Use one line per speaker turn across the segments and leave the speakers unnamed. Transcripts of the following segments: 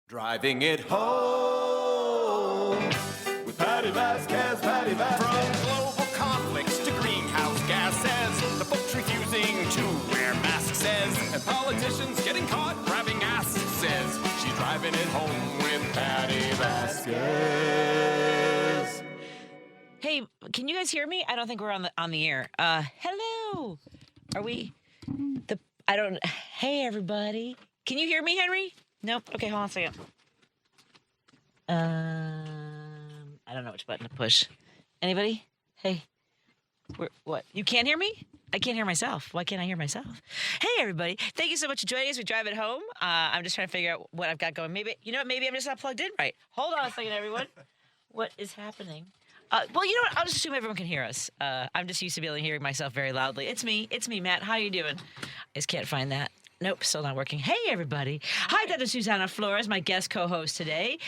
Driving it home with Patti Vasquez, Patti Vasquez. From global conflicts to greenhouse gases, the folks refusing to wear masks says, and politicians getting caught grabbing ass says, she's driving it home with Patti Vasquez.
Hey, can you guys hear me? I don't think we're on the air. Hello. Are we? Hey, everybody. Can you hear me, Henry? Nope. Okay, hold on a second. I don't know which button to push. Anybody? Hey. What? You can't hear me? I can't hear myself. Why can't I hear myself? Hey, everybody. Thank you so much for joining us. We drive it home. I'm just trying to figure out what I've got going. Maybe I'm just not plugged in right. Hold on a second, everyone. What is happening? Well, you know what? I'll just assume everyone can hear us. I'm just used to being able to hear myself very loudly. It's me, Matt. How you doing? I just can't find that. Nope, still not working. Hey, everybody. Hi, Dr. Susanna Flores, my guest co-host today.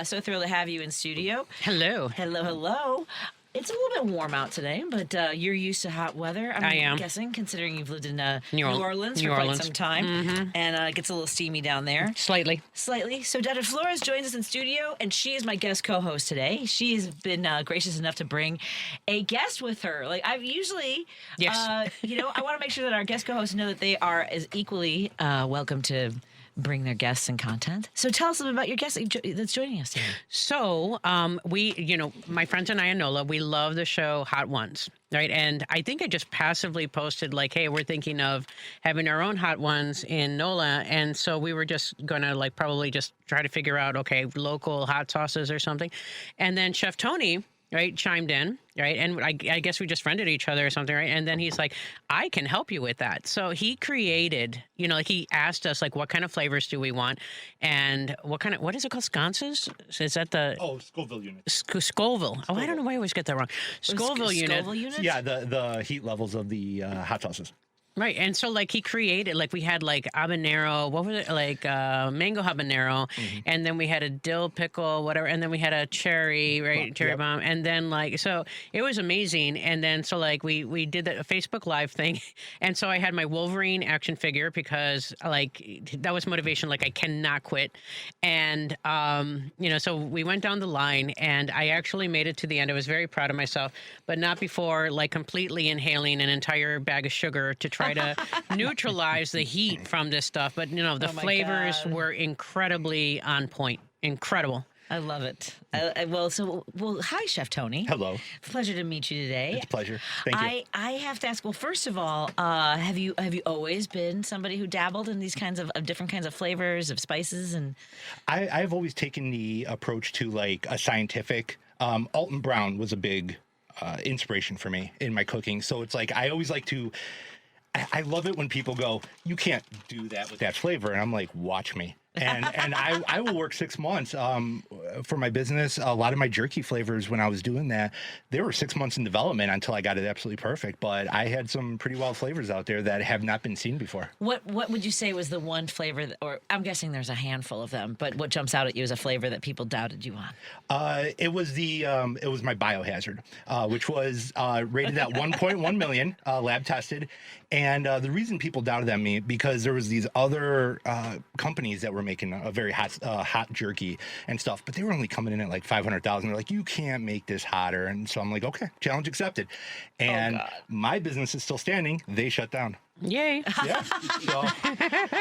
So thrilled to have you in studio.
Hello.
Hello. It's a little bit warm out today, but you're used to hot weather.
I am
guessing, considering you've lived in New
Orleans
Orleans for quite some time. And it gets a little steamy down there.
Slightly.
So Dr. Flores joins us in studio, and she is my guest co-host today. She has been gracious enough to bring a guest with her. Like, I've usually,
yes.
I want to make sure that our guest co-hosts know that they are as equally welcome to bring their guests and content. So tell us a little about your guest that's joining us today.
So my friends and I and Nola, we love the show Hot Ones, right? And I think I just passively posted like, hey, we're thinking of having our own Hot Ones in Nola. And so we were just going to probably just try to figure out, okay, local hot sauces or something. And then Chef Tony, right, chimed in, right? And I guess we just friended each other or something, right? And then he's like, I can help you with that. So he created, he asked us, what kind of flavors do we want? And what is it called? Sconces? Is that the...
Oh, Scoville unit.
Scoville. Oh, I don't know why I always get that wrong. Scoville unit.
Scoville units?
Yeah, the heat levels of the hot sauces.
Right. And so he created, we had habanero, what was it? Mango habanero. Mm-hmm. And then we had a dill pickle, whatever. And then we had a cherry, right? Cherry bomb. And then so it was amazing. And then we did a Facebook Live thing. And so I had my Wolverine action figure because that was motivation. I cannot quit. And, so we went down the line and I actually made it to the end. I was very proud of myself, but not before completely inhaling an entire bag of sugar to try to neutralize the heat from this stuff. But, the flavors were incredibly on point. Incredible.
I love it. Hi, Chef Tony.
Hello.
Pleasure to meet you today.
It's a pleasure. Thank you.
I have to ask, well, first of all, have you always been somebody who dabbled in these kinds of different kinds of flavors, of spices? And
I've always taken the approach to a scientific. Alton Brown was a big inspiration for me in my cooking. So it's I always like to... I love it when people go, you can't do that with that flavor. And I'm like, watch me. And I will work 6 months for my business. A lot of my jerky flavors, when I was doing that, they were 6 months in development until I got it absolutely perfect. But I had some pretty wild flavors out there that have not been seen before.
What would you say was the one flavor, or I'm guessing there's a handful of them, but what jumps out at you as a flavor that people doubted you on?
It was my Biohazard, which was rated at 1.1 million, lab tested. And the reason people doubted on me, because there was these other companies that were making a very hot jerky and stuff, but they were only coming in at 500,000. They're like, you can't make this hotter. And so I'm like, okay, challenge accepted. And my business is still standing. They shut down.
Yay.
Yeah.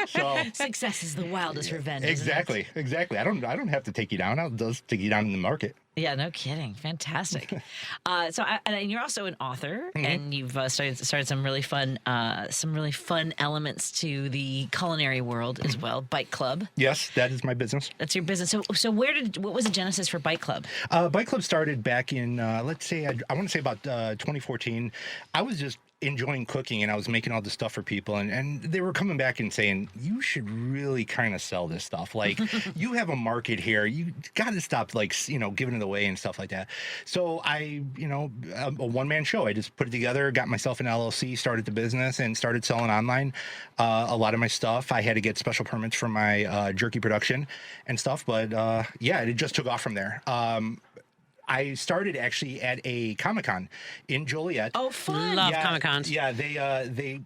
So
success is the wildest revenge.
Exactly. I don't have to take you down. I'll just take you down in the market.
Yeah, no kidding. Fantastic. And you're also an author, and you've started some really fun elements to the culinary world as well. Bike Club.
Yes, that is my business.
That's your business. So what was the genesis for Bike Club?
Bike Club started back in let's say I want to say about 2014. I was just enjoying cooking, and I was making all this stuff for people, and they were coming back and saying, you should really kind of sell this stuff. You have a market here. You got to stop giving it away and stuff like that. So I, a one-man show. I just put it together, got myself an LLC, started the business, and started selling online. A lot of my stuff, I had to get special permits for my jerky production and stuff, but it just took off from there. I started actually at a Comic-Con in Joliet.
Oh, fun!
Love Comic-Cons.
Yeah, they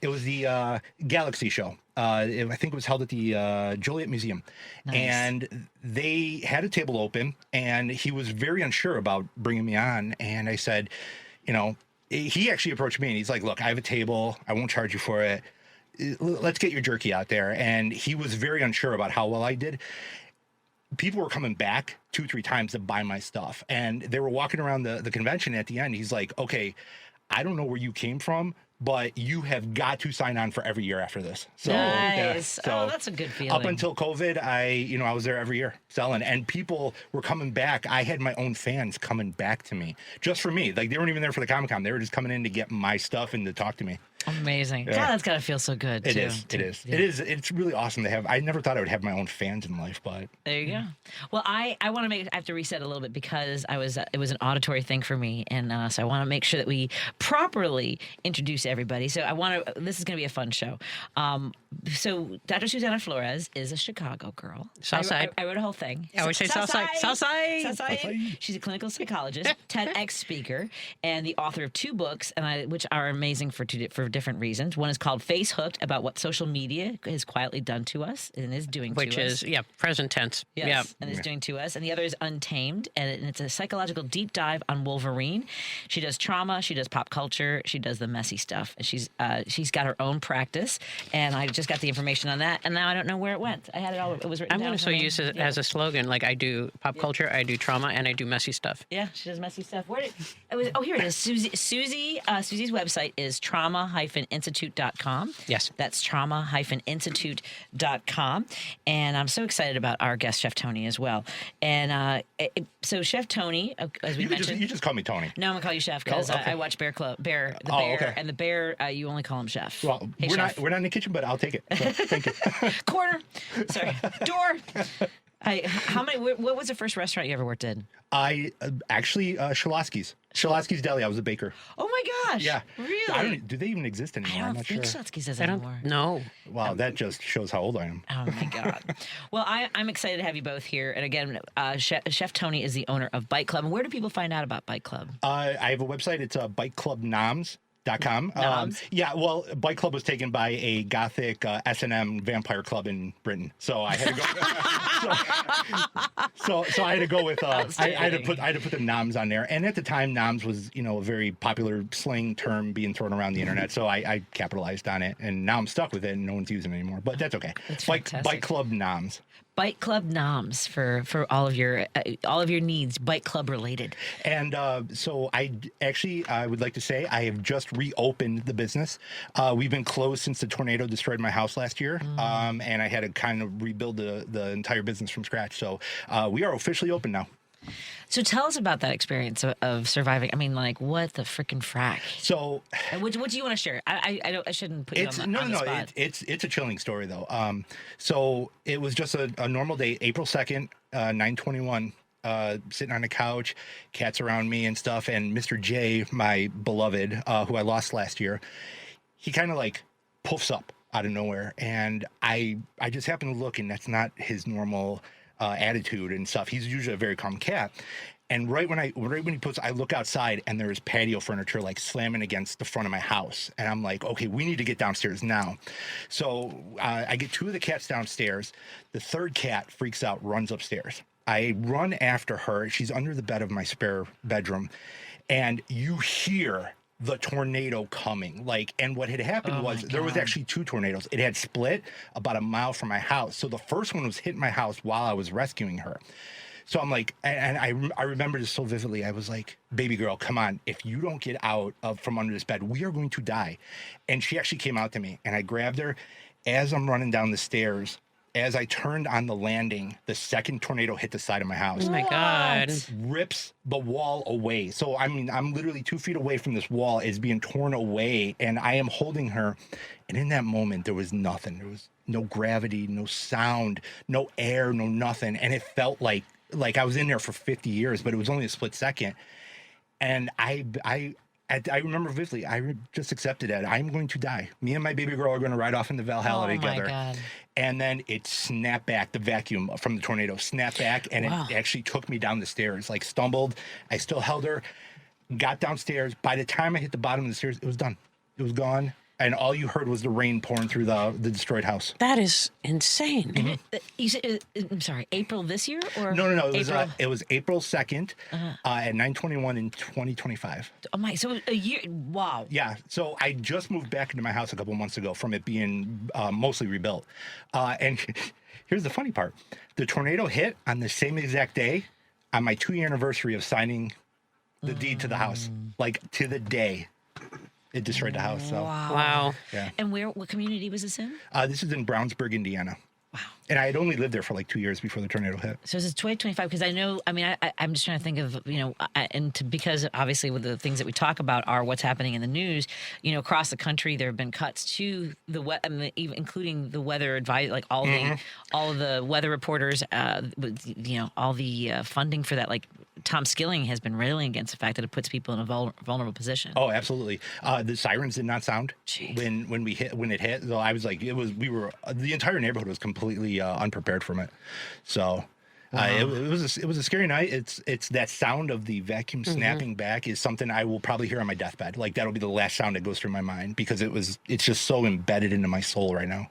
it was the Galaxy show. I think it was held at the Joliet Museum.
Nice.
And they had a table open, and he was very unsure about bringing me on. And I said, you know, he actually approached me and he's like, look, I have a table. I won't charge you for it. Let's get your jerky out there. And he was very unsure about how well I did. People were coming back 2-3 times to buy my stuff. And they were walking around the convention. At the end, he's like, okay, I don't know where you came from, but you have got to sign on for every year after this. So,
Nice.
Yeah,
Oh, that's a good feeling.
Up until COVID, I was there every year selling, and people were coming back. I had my own fans coming back to me just for me. Like, they weren't even there for the Comic-Con. They were just coming in to get my stuff and to talk to me.
Amazing.
Yeah.
God, that's got to feel so good,
It
too.
is.
Yeah.
It is. It's really awesome to have. I never thought I would have my own fans in life, but
There you go. Well, I want to I have to reset a little bit because it was an auditory thing for me. And so I want to make sure that we properly introduce everybody. So this is going to be a fun show. So Dr. Susanna Flores is a Chicago girl.
Southside.
I wrote a whole thing.
I always say Southside.
Southside. She's a clinical psychologist, TEDx speaker, and the author of 2 books, which are amazing for different reasons. One is called Face Hooked, about what social media has quietly done to us and is doing
Which
to us.
is, present tense.
Yes,
Yeah.
and is doing to us. And the other is Untamed, and it's a psychological deep dive on Wolverine. She does trauma, she does pop culture, she does the messy stuff. And she's got her own practice, and I just got the information on that, and now I don't know where it went. I had it all. It was written
I'm
down.
going to
for me.
use it as a slogan. Like, I do pop culture, I do trauma, and I do messy stuff.
Yeah, she does messy stuff. Where did it was? Oh, here it is. Susie's website is trauma-institute.com.
Yes.
That's trauma-institute.com. And I'm so excited about our guest, Chef Tony, as well. And so Chef Tony, as we mentioned.
you just call me Tony.
No, I'm gonna call you Chef because
okay.
I watch Bear Club, Bear,
okay.
and the Bear. You only call him Chef.
Well,
Hey,
we're
Chef.
not in the kitchen, but I'll take it. So, thank you.
Corner. Sorry, door. How many? What was the first restaurant you ever worked in?
I actually Shalotsky's Deli. I was a baker.
Oh my gosh!
Yeah.
Really?
Do they even exist anymore?
I
I'm
don't
not
think
sure.
Slutsky's does
I don't
anymore.
know.
Wow, that just shows how old I am.
Oh my God. Well, I'm excited to have you both here. And again, Chef Tony is the owner of Bike Club. And where do people find out about Bike Club?
I have a website. It's bikeclubnoms.com.
Noms?
Yeah, well, Bike Club was taken by a gothic S&M vampire club in Britain, so I had to go. so I had to go with. I had to put the noms on there, and at the time, noms was a very popular slang term being thrown around the internet, so I capitalized on it, and now I'm stuck with it, and no one's using it anymore. But that's okay.
That's
Bike
fantastic.
Club Noms.
Bike Club Noms for all of your needs, Bike Club related.
And so I would like to say I have just reopened the business. We've been closed since the tornado destroyed my house last year, and I had to kind of rebuild the entire business from scratch. So we are officially open now.
So tell us about that experience of surviving. I mean, like, what the freaking frack?
So,
And what do you want to share? I shouldn't put you on the spot.
It's a chilling story though. So it was just a normal day, April 2nd, 9/21. Sitting on the couch, cats around me and stuff, and Mr. J, my beloved, who I lost last year, he kind of like poofs up out of nowhere, and I just happen to look, and that's not his normal attitude and stuff. He's usually a very calm cat. And right when he puts, I look outside and there's patio furniture like slamming against the front of my house. And I'm like, okay, we need to get downstairs now. So I get 2 of the cats downstairs. The 3rd cat freaks out, runs upstairs. I run after her. She's under the bed of my spare bedroom. And you hear the tornado coming. And what had happened was there was actually 2 tornadoes. It had split about a mile from my house. So the first one was hitting my house while I was rescuing her. So I'm like, and I remember this so vividly. I was like, baby girl, come on. If you don't get out from under this bed, we are going to die. And she actually came out to me, and I grabbed her. As I'm running down the stairs, as I turned on the landing, the 2nd tornado hit the side of my house.
Oh my God.
Rips the wall away. So, I mean, I'm literally 2 feet away from this wall. It's being torn away, and I am holding her. And in that moment, there was nothing. There was no gravity, no sound, no air, no nothing. And it felt like I was in there for 50 years, but it was only a split second. And I remember vividly, I just accepted it. I'm going to die. Me and my baby girl are going to ride off into Valhalla together.
Oh, my God.
And then it snapped back, the vacuum from the tornado snapped back, and
Wow.
it actually took me down the stairs, stumbled. I still held her, got downstairs. By the time I hit the bottom of the stairs, it was done. It was gone. and all you heard was the rain pouring through the destroyed house.
That is insane.
You said, I'm sorry, April this year or
No.
April?
It was April 2nd at 9:21 in 2025.
Oh my! So a year. Wow.
Yeah. So I just moved back into my house a couple months ago from it being mostly rebuilt. And here's the funny part: the tornado hit on the same exact day on my 2-year anniversary of signing the deed to the house, like to the day. It destroyed the house. So
Wow.
yeah.
And what community was this in?
This is in Brownsburg, Indiana. Wow. And I had only lived there for like 2 years before the tornado hit.
So is it 2025? Because I know, I mean, I'm just trying to think of, because obviously with the things that we talk about are what's happening in the news, across the country, there have been cuts to even including the weather advice, like all of the weather reporters, all the funding for that, like Tom Skilling has been railing against the fact that it puts people in a vulnerable position.
Oh, absolutely. The sirens did not sound
Jeez.
when it hit. So I was like, the entire neighborhood was completely unprepared from it. So it was a scary night. It's that sound of the vacuum snapping back is something I will probably hear on my deathbed. Like that'll be the last sound that goes through my mind because it's just so embedded into my soul right now.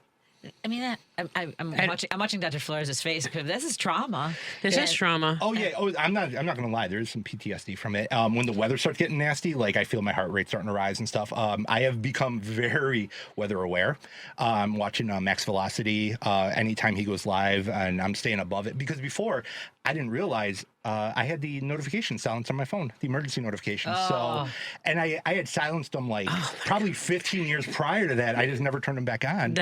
I mean, I'm watching Dr. Flores' face because this is trauma.
This is trauma.
Oh yeah. Oh, I'm not gonna lie. There is some PTSD from it. When the weather starts getting nasty, like I feel my heart rate starting to rise and stuff. I have become very weather aware. Watching Max Velocity anytime he goes live, and I'm staying above it because before I didn't realize I had the notification silenced on my phone, the emergency notifications. So, and I had silenced them like probably 15 years prior to that. I just never turned them back on.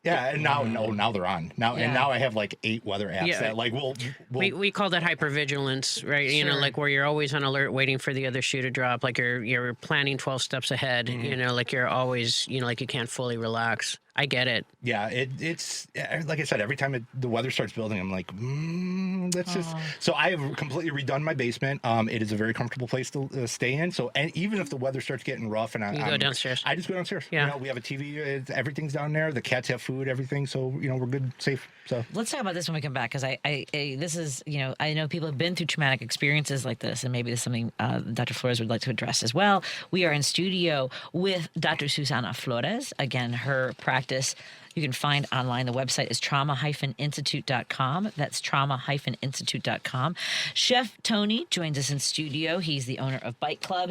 Yeah, and now they're on. And now I have like 8 weather apps that like
we call that hypervigilance, right?
Sure.
Like where you're always on alert waiting for the other shoe to drop, like you're planning 12 steps ahead, like you're always, like you can't fully relax. I get it.
Yeah, it's like I said, every time the weather starts building, I'm like, that's just. So I have completely redone my basement. It is a very comfortable place to stay in. So and even if the weather starts getting rough, and
you go downstairs.
I just go downstairs.
Yeah,
we have a TV. Everything's down there. The cats have food, everything. So we're good, safe. So
let's talk about this when we come back because this is I know people have been through traumatic experiences like this, and maybe this is something Dr. Flores would like to address as well. We are in studio with Dr. Susana Flores. Again, her practice you can find online. The website is trauma-institute.com. That's trauma-institute.com. Chef Tony joins us in studio. He's the owner of Bite Club.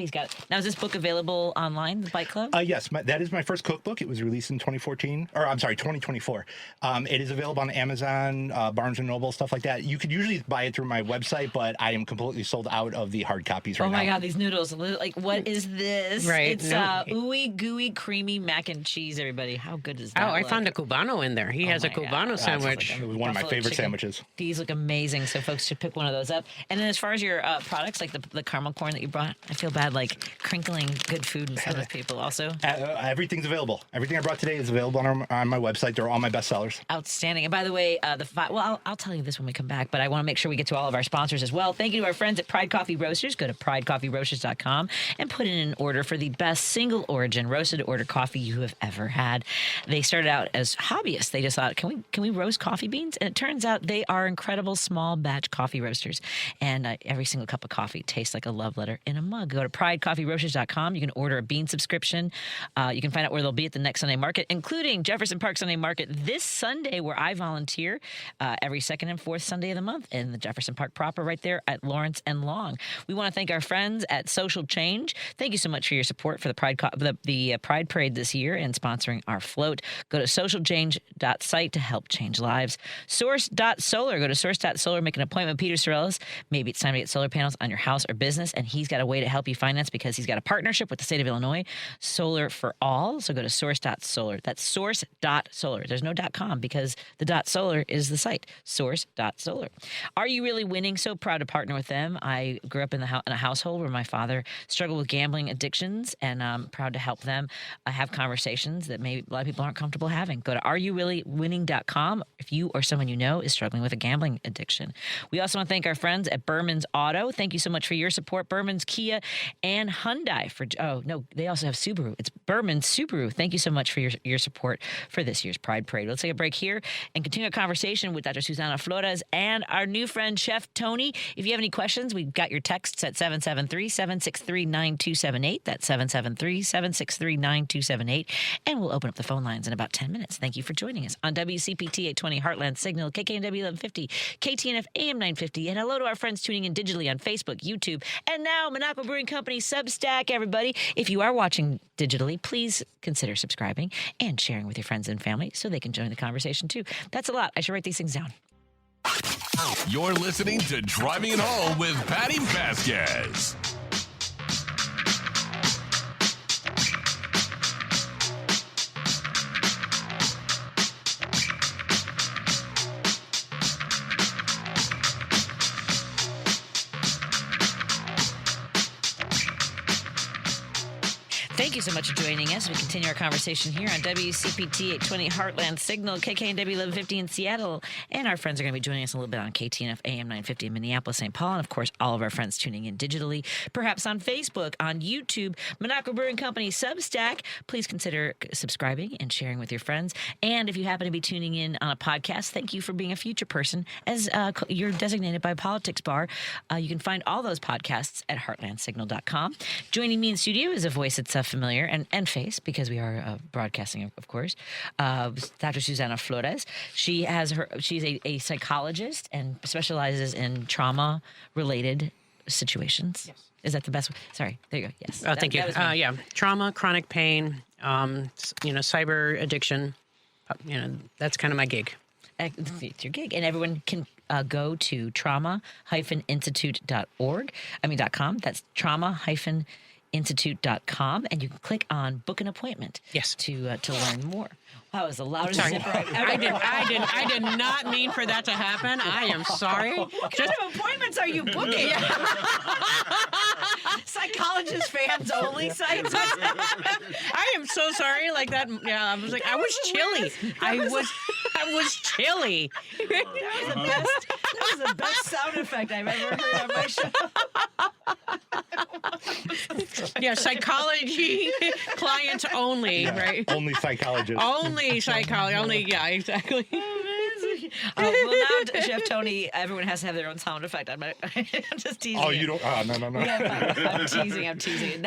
Now, is this book available online, the Bite Club?
Yes, that is my first cookbook. It was released in 2024. It is available on Amazon, Barnes & Noble, stuff like that. You could usually buy it through my website, but I am completely sold out of the hard copies right now.
Oh my God, these noodles. Like, what is this?
Right.
It's ooey gooey creamy mac and cheese, everybody. How good is that?
Oh, I found a Cubano in there. He has a Cubano sandwich.
It was one of my favorite sandwiches.
These look amazing, so folks should pick one of those up. And then as far as your products, like the caramel corn that you brought, I feel bad like crinkling good food in front of people also.
Everything's available. Everything I brought today is available on my website. They're all my best sellers.
Outstanding. And by the way, I'll tell you this when we come back, but I want to make sure we get to all of our sponsors as well. Thank you to our friends at Pride Coffee Roasters. Go to pridecoffeeroasters.com and put in an order for the best single origin roasted order coffee you have ever had. They started out as hobbyists. They just thought, can we roast coffee beans? And it turns out they are incredible small batch coffee roasters. And every single cup of coffee tastes like a love letter in a mug. Go to pridecoffeeroasters.com. You can order a bean subscription. You can find out where they'll be at the next Sunday market, including Jefferson Park Sunday Market this Sunday, where I volunteer every second and fourth Sunday of the month in the Jefferson Park proper, right there at Lawrence and Long. We want to thank our friends at Social Change. Thank you so much for your support for the Pride Parade this year and sponsoring our float. Go to socialchange.site to help change lives. Source.solar. Go to source.solar, make an appointment with Peter Sorellis. Maybe it's time to get solar panels on your house or business, and he's got a way to help you finance because he's got a partnership with the state of Illinois, Solar for All. So go to source.solar. That's source.solar. There's no .com because the .solar is the site, source.solar. Are you really winning? So proud to partner with them. I grew up in a household where my father struggled with gambling addictions, and I'm proud to help them have conversations that maybe a lot of people aren't comfortable having. Go to areyoureallywinning.com if you or someone you know is struggling with a gambling addiction. We also want to thank our friends at Berman's Auto. Thank you so much for your support. Berman's, Kia, and Hyundai. They also have Subaru. It's Berman's Subaru. Thank you so much for your support for this year's Pride Parade. Let's take a break here and continue our conversation with Dr. Susana Flores and our new friend, Chef Tony. If you have any questions, we've got your texts at 773-763-9278. That's 773-763-9278. And we'll open up the phone lines in about 10 minutes. Thank you for joining us on WCPT 820 Heartland Signal, KKNW 1150, KTNF AM 950. And hello to our friends tuning in digitally on Facebook, YouTube, and now Monaco Brewing Company Substack, everybody. If you are watching digitally, please consider subscribing and sharing with your friends and family so they can join the conversation too. That's a lot. I should write these things down.
You're listening to Driving It Home with Patti Vasquez.
Thank you so much for joining us. We continue our conversation here on WCPT 820 Heartland Signal, KKNW 1150 in Seattle. And our friends are going to be joining us a little bit on KTNF AM 950 in Minneapolis, St. Paul. And, of course, all of our friends tuning in digitally, perhaps on Facebook, on YouTube, Monaco Brewing Company Substack. Please consider subscribing and sharing with your friends. And if you happen to be tuning in on a podcast, thank you for being a future person as you're designated by Politics Bar. You can find all those podcasts at heartlandsignal.com. Joining me in studio is a voice that's familiar and face, because we are broadcasting, of course, Dr. Susana Flores. She's a psychologist and specializes in trauma-related situations. Yes. Is that the best way? Sorry. There you go. Yes.
Thank you. Yeah. Trauma, chronic pain, cyber addiction. That's kind of my gig.
It's your gig. And everyone can go to trauma-institute.com. That's trauma-institute.com, and you can click on book an appointment.
Yes.
To learn more. That was the loudest
Sorry.
zipper I've ever
I did not mean for that to happen. I am sorry.
What kind of appointments are you booking? Psychologist fans only sites.
I am so sorry. Like that. Yeah, I was like, I was chilly. I was chilly.
That was the best sound effect I've ever heard on my show.
Yeah, psychology clients only, right?
Only psychologists.
Only psychology. Only, yeah, exactly.
Well, now, Chef Tony, everyone has to have their own sound effect. I'm just teasing.
Oh, you don't? No.
Yeah, I'm teasing.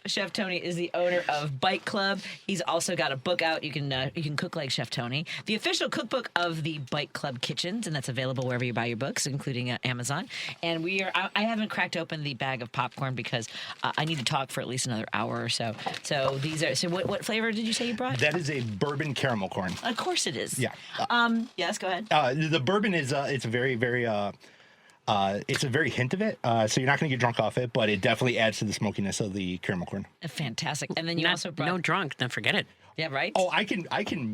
Chef Tony is the owner of Bite Club. He's also got a book out. You can cook like Chef Tony. The official cookbook of the Bite Club Kitchens, and that's available wherever you buy your books, including Amazon. And I haven't cracked open the bag of popcorn because I need to talk for at least another hour or so. So what flavor did you say you brought?
That is a bourbon caramel corn.
Of course it is.
Yeah.
Yes, go ahead.
The bourbon is it's a very, very it's a very hint of it, so you're not going to get drunk off it, but it definitely adds to the smokiness of the caramel corn.
Fantastic. And then you also brought
no drunk, then forget it.
Yeah, right.
Oh, I can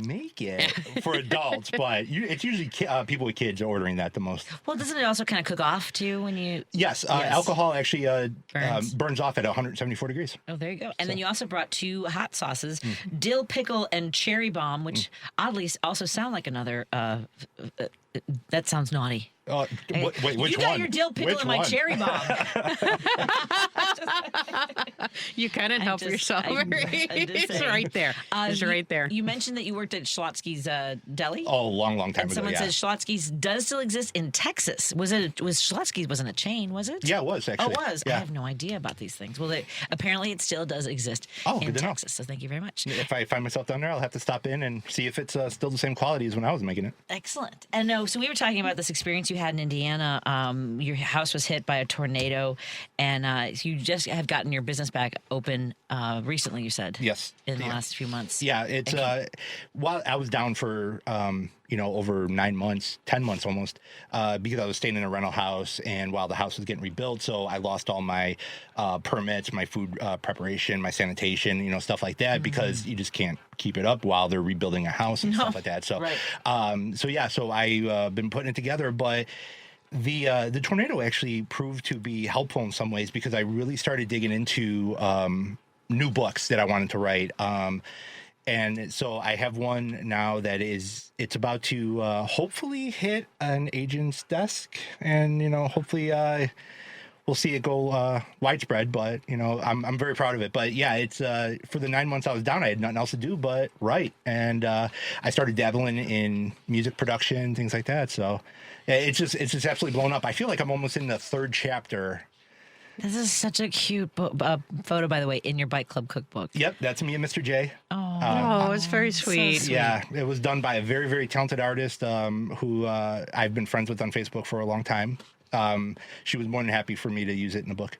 make it for adults, but it's usually people with kids ordering that the most.
Well, doesn't it also kind of cook off too when you?
Yes, alcohol actually burns off at 174 degrees.
Oh, there you go. And then you also brought two hot sauces, dill pickle and cherry bomb, which oddly also sound like another. That sounds naughty.
Wait, which one?
You got your dill pickle and my cherry bomb.
You couldn't help yourself. It's right there. It's right there.
You mentioned that you worked at Schlotsky's Deli.
Oh, long time
and
ago.
Someone says Schlotsky's does still exist in Texas. Schlotsky's wasn't a chain, was it?
Yeah, it was actually.
Oh, it was.
Yeah.
I have no idea about these things. Well, apparently it still does exist in Texas. So thank you very much.
If I find myself down there, I'll have to stop in and see if it's still the same quality as when I was making it.
Excellent. And no, so we were talking about this experience you had in Indiana. Your house was hit by a tornado, and you just have gotten your business back open recently, you said.
Yes.
In the last few months.
Yeah, it's while I was down for over 9 months, 10 months almost, because I was staying in a rental house, and while the house was getting rebuilt, so I lost all my permits, my food preparation, my sanitation, stuff like that, because you just can't keep it up while they're rebuilding a house and stuff like that. So, so I've been putting it together, but the tornado actually proved to be helpful in some ways, because I really started digging into new books that I wanted to write. And so I have one now that it's about to hopefully hit an agent's desk, and hopefully we'll see it go widespread. But I'm very proud of it. But yeah, it's for the 9 months I was down, I had nothing else to do but write, and I started dabbling in music production, things like that. So it's just absolutely blown up. I feel like I'm almost in the 3rd chapter.
This is such a cute photo, by the way, in your Bike Club cookbook.
Yep, that's me and Mr. J.
Oh, it's very sweet.
Yeah, it was done by a very, very talented artist who I've been friends with on Facebook for a long time. She was more than happy for me to use it in the book.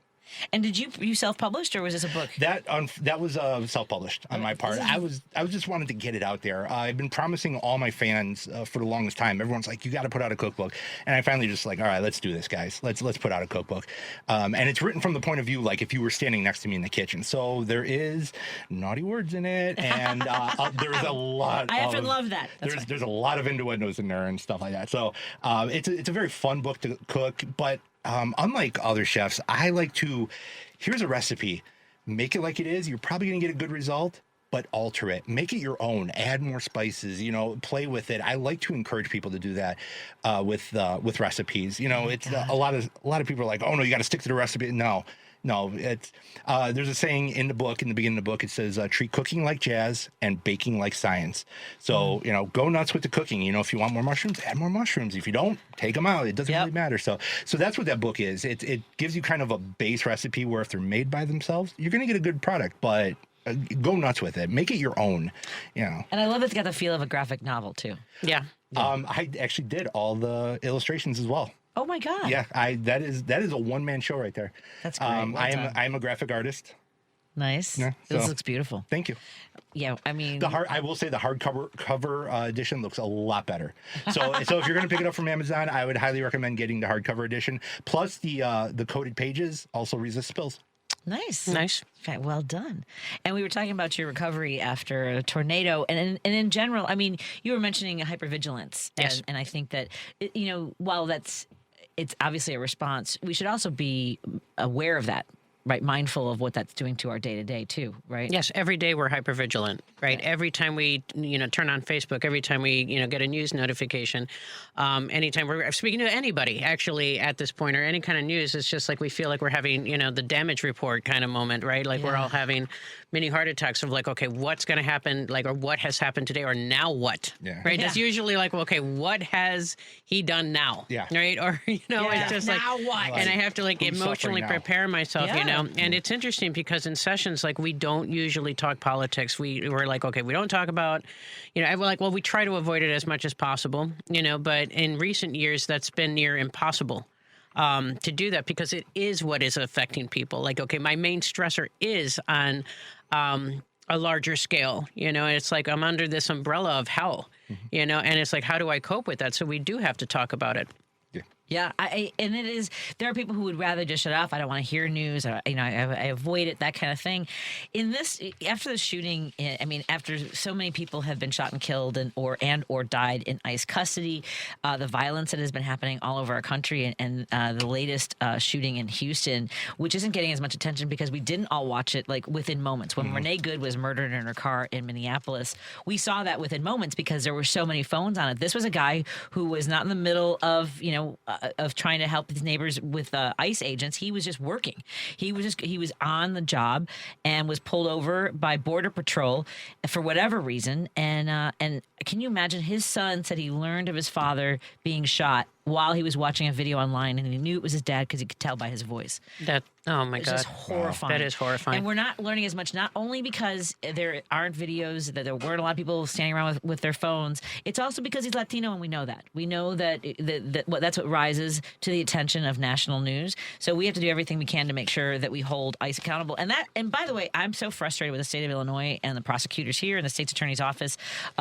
And did you self-published, or was this a book?
That was self-published on my part. I was just wanted to get it out there. I've been promising all my fans for the longest time. Everyone's like, you got to put out a cookbook, and I finally just like, all right, let's do this, guys. Let's put out a cookbook. And it's written from the point of view like if you were standing next to me in the kitchen. So there is naughty words in it, and there's a lot.
I often love that.
There's a lot of innuendos in there and stuff like that. So it's a very fun book to cook, but. Unlike other chefs, I like to, here's a recipe, make it like it is. You're probably going to get a good result, but alter it. Make it your own. Add more spices, play with it. I like to encourage people to do that with recipes. It's a lot of people are like, oh no, you got to stick to the recipe. No, it's there's a saying in the book, in the beginning of the book, it says treat cooking like jazz and baking like science. So, go nuts with the cooking. If you want more mushrooms, add more mushrooms. If you don't, take them out. It doesn't really matter. So that's what that book is. It gives you kind of a base recipe where if they're made by themselves, you're going to get a good product, but go nuts with it. Make it your own,
And I love it's got the feel of a graphic novel too.
Yeah.
I actually did all the illustrations as well.
Oh my God!
Yeah, that is a one-man show right there.
That's great.
I am a graphic artist.
Nice.
Yeah,
This
so-
looks beautiful.
Thank you.
Yeah, I mean,
I will say the hardcover edition looks a lot better. So if you're going to pick it up from Amazon, I would highly recommend getting the hardcover edition. Plus the coated pages also resist spills.
Nice.
Nice.
Well done. And we were talking about your recovery after a tornado, and in general, I mean, you were mentioning hypervigilance.
Yes.
And I think that while it's obviously a response, we should also be aware of that, right? Mindful of what that's doing to our day to day too, right?
Yes, every day we're hypervigilant, right? Every time we, turn on Facebook, every time we, get a news notification, anytime we're speaking to anybody actually at this point or any kind of news, it's just like we feel like we're having, the damage report kind of moment, right? Like we're all having mini heart attacks of like, okay, what's going to happen? Like, or what has happened today? Or now what?
Yeah.
Right?
Yeah.
It's usually like, okay, what has he done now?
Yeah.
Right? Or, it's just
now
like,
what?
and I have to like
Who's
emotionally
suffering now?
prepare myself,
Yeah.
And it's interesting because in sessions, like we don't usually talk politics. We're like, okay, we don't talk about, we're like, well, we try to avoid it as much as possible, but in recent years, that's been near impossible. To do that because it is what is affecting people. Like, okay, my main stressor is on a larger scale, and it's like I'm under this umbrella of hell, and it's like, how do I cope with that? So we do have to talk about it.
Yeah, and it is. There are people who would rather just shut off. I don't want to hear news. I avoid it. That kind of thing. In this, after the shooting, I mean, after so many people have been shot and killed or died in ICE custody, the violence that has been happening all over our country, and the latest shooting in Houston, which isn't getting as much attention because we didn't all watch it like within moments. When Renee Good was murdered in her car in Minneapolis, we saw that within moments because there were so many phones on it. This was a guy who was not in the middle of of trying to help his neighbors with ICE agents. He was just working. He was on the job and was pulled over by Border Patrol for whatever reason. And can you imagine? His son said he learned of his father being shot while he was watching a video online, and he knew it was his dad because he could tell by his voice.
Oh my
It's
God.
just horrifying.
That is horrifying.
And we're not learning as much, not only because there aren't videos, that there weren't a lot of people standing around with their phones. It's also because he's Latino, and we know that. We know that that's what rises to the attention of national news. So we have to do everything we can to make sure that we hold ICE accountable. And by the way, I'm so frustrated with the state of Illinois and the prosecutors here and the state's attorney's office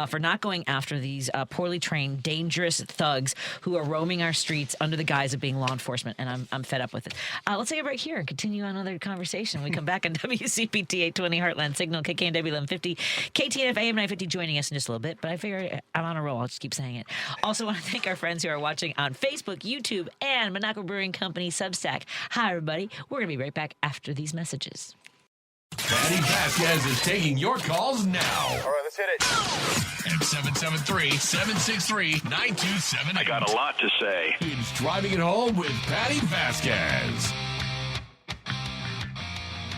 for not going after these poorly trained, dangerous thugs who are roaming our streets under the guise of being law enforcement. And I'm fed up with it. Let's take a break here and continue on another conversation. We come back on WCPT 820 Heartland Signal, KKNW 1150, KTNF AM 950 joining us in just a little bit. But I figure I'm on a roll. I'll just keep saying it. Also want to thank our friends who are watching on Facebook, YouTube, and Monaco Brewing Company Substack. Hi, everybody. We're going to be right back after these messages.
Patti Vasquez is taking your calls now.
All right, let's hit it.
At 773-763-9278.
I got a lot to say.
It's Driving It Home with Patti Vasquez.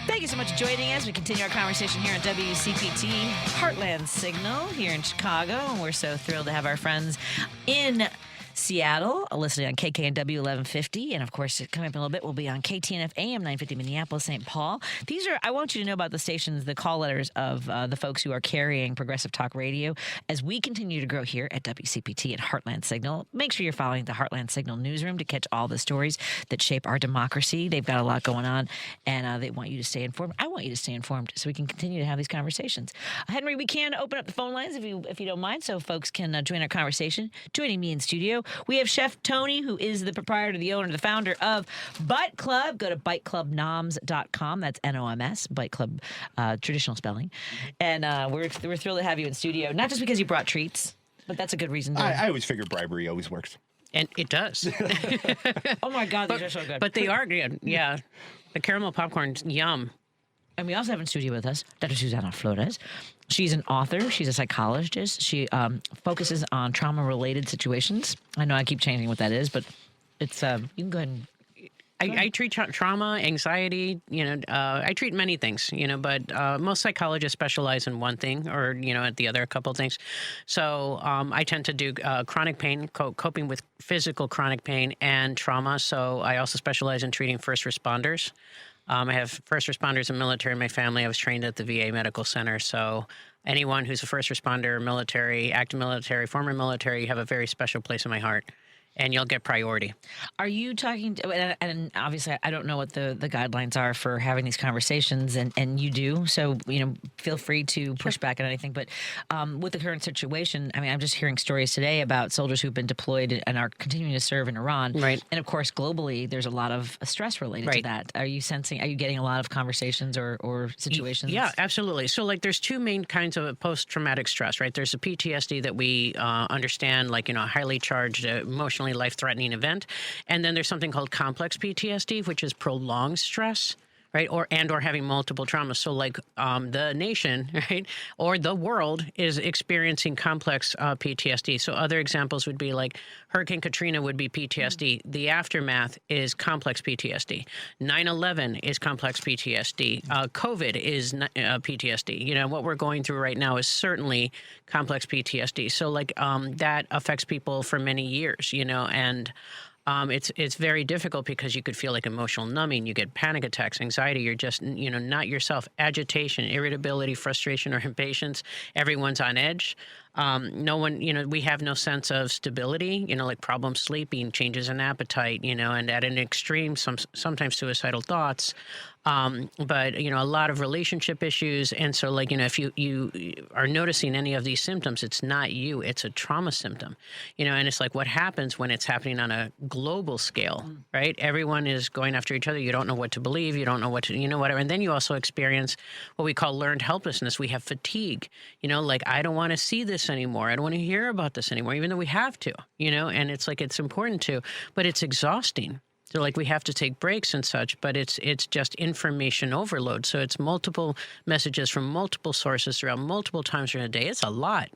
Thank you so much for joining us. We continue our conversation here on WCPT Heartland Signal here in Chicago. And we're so thrilled to have our friends in Seattle, listening on KKNW 1150. And of course, coming up in a little bit, we'll be on KTNF AM 950 Minneapolis, St. Paul. These are, I want you to know about the stations, the call letters of the folks who are carrying Progressive Talk Radio as we continue to grow here at WCPT and Heartland Signal. Make sure you're following the Heartland Signal newsroom to catch all the stories that shape our democracy. They've got a lot going on, and they want you to stay informed. I want you to stay informed so we can continue to have these conversations. Henry, we can open up the phone lines if you don't mind, so folks can join our conversation. Joining me in studio, we have Chef Tony, who is the proprietor, the owner, the founder of Bite Club. Go to biteclubnoms.com. That's N-O-M-S, Bite Club, traditional spelling. And we're thrilled to have you in studio, not just because you brought treats, but that's a good reason.
I always figure bribery always works.
And it does.
Oh, my God, these are so good.
But they are good. Yeah. The caramel popcorn's yum.
And we also have in studio with us Dr. Susana Flores. She's an author. She's a psychologist. She focuses on trauma-related situations. I know I keep changing what that is, but it's you can go ahead and...
I treat trauma, anxiety, I treat many things, but most psychologists specialize in one thing or, at the other couple of things. So I tend to do chronic pain, coping with physical chronic pain and trauma. So I also specialize in treating first responders. I have first responders and military in my family. I was trained at the VA Medical Center. So anyone who's a first responder, military, active military, former military, you have a very special place in my heart. And you'll get priority.
Are you talking, and obviously I don't know what the guidelines are for having these conversations, and you do, so, feel free to push back on anything. But with the current situation, I mean, I'm just hearing stories today about soldiers who've been deployed and are continuing to serve in Iran.
Right.
And of course, globally, there's a lot of stress related to that. Are you getting a lot of conversations or situations?
Yeah, absolutely. So there's two main kinds of post-traumatic stress, right? There's the PTSD that we understand, a highly charged, emotionally life-threatening event. And then there's something called complex PTSD, which is prolonged stress, right? Or having multiple traumas. So the nation, right, or the world is experiencing complex PTSD. So other examples would be Hurricane Katrina would be PTSD. The aftermath is complex PTSD. 9/11 is complex PTSD. COVID is PTSD. What we're going through right now is certainly complex PTSD. So that affects people for many years, and it's very difficult because you could feel like emotional numbing. You get panic attacks, anxiety. You're just, not yourself. Agitation, irritability, frustration, or impatience. Everyone's on edge. No one, we have no sense of stability, problem sleeping, changes in appetite, and at an extreme, sometimes suicidal thoughts. But, a lot of relationship issues. And so, if you are noticing any of these symptoms, it's not you, it's a trauma symptom, and it's what happens when it's happening on a global scale, right? Everyone is going after each other. You don't know what to believe. You don't know what to, whatever. And then you also experience what we call learned helplessness. We have fatigue, I don't want to see this anymore. I don't want to hear about this anymore, even though we have to, and it's it's important to, but it's exhausting. So we have to take breaks and such, but it's just information overload. So it's multiple messages from multiple sources throughout multiple times during the day. It's a lot.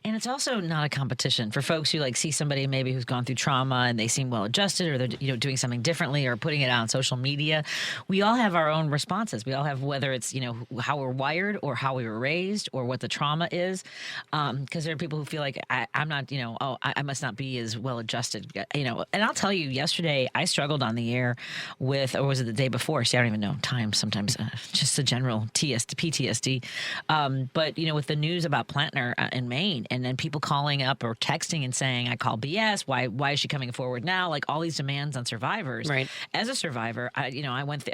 And it's also not a competition for folks who see somebody maybe who's gone through trauma and they seem well adjusted, or they're doing something differently or putting it out on social media. We all have our own responses. We all have, whether it's how we're wired or how we were raised or what the trauma is. Because there are people who feel like I'm not, I must not be as well adjusted. And I'll tell you, yesterday I struggled on the air with, or was it the day before? See, I don't even know time. Sometimes just the general PTSD. But with the news about Plantner in Maine. And then people calling up or texting and saying, I call BS. Why is she coming forward now? All these demands on survivors.
Right.
As a survivor, I went through,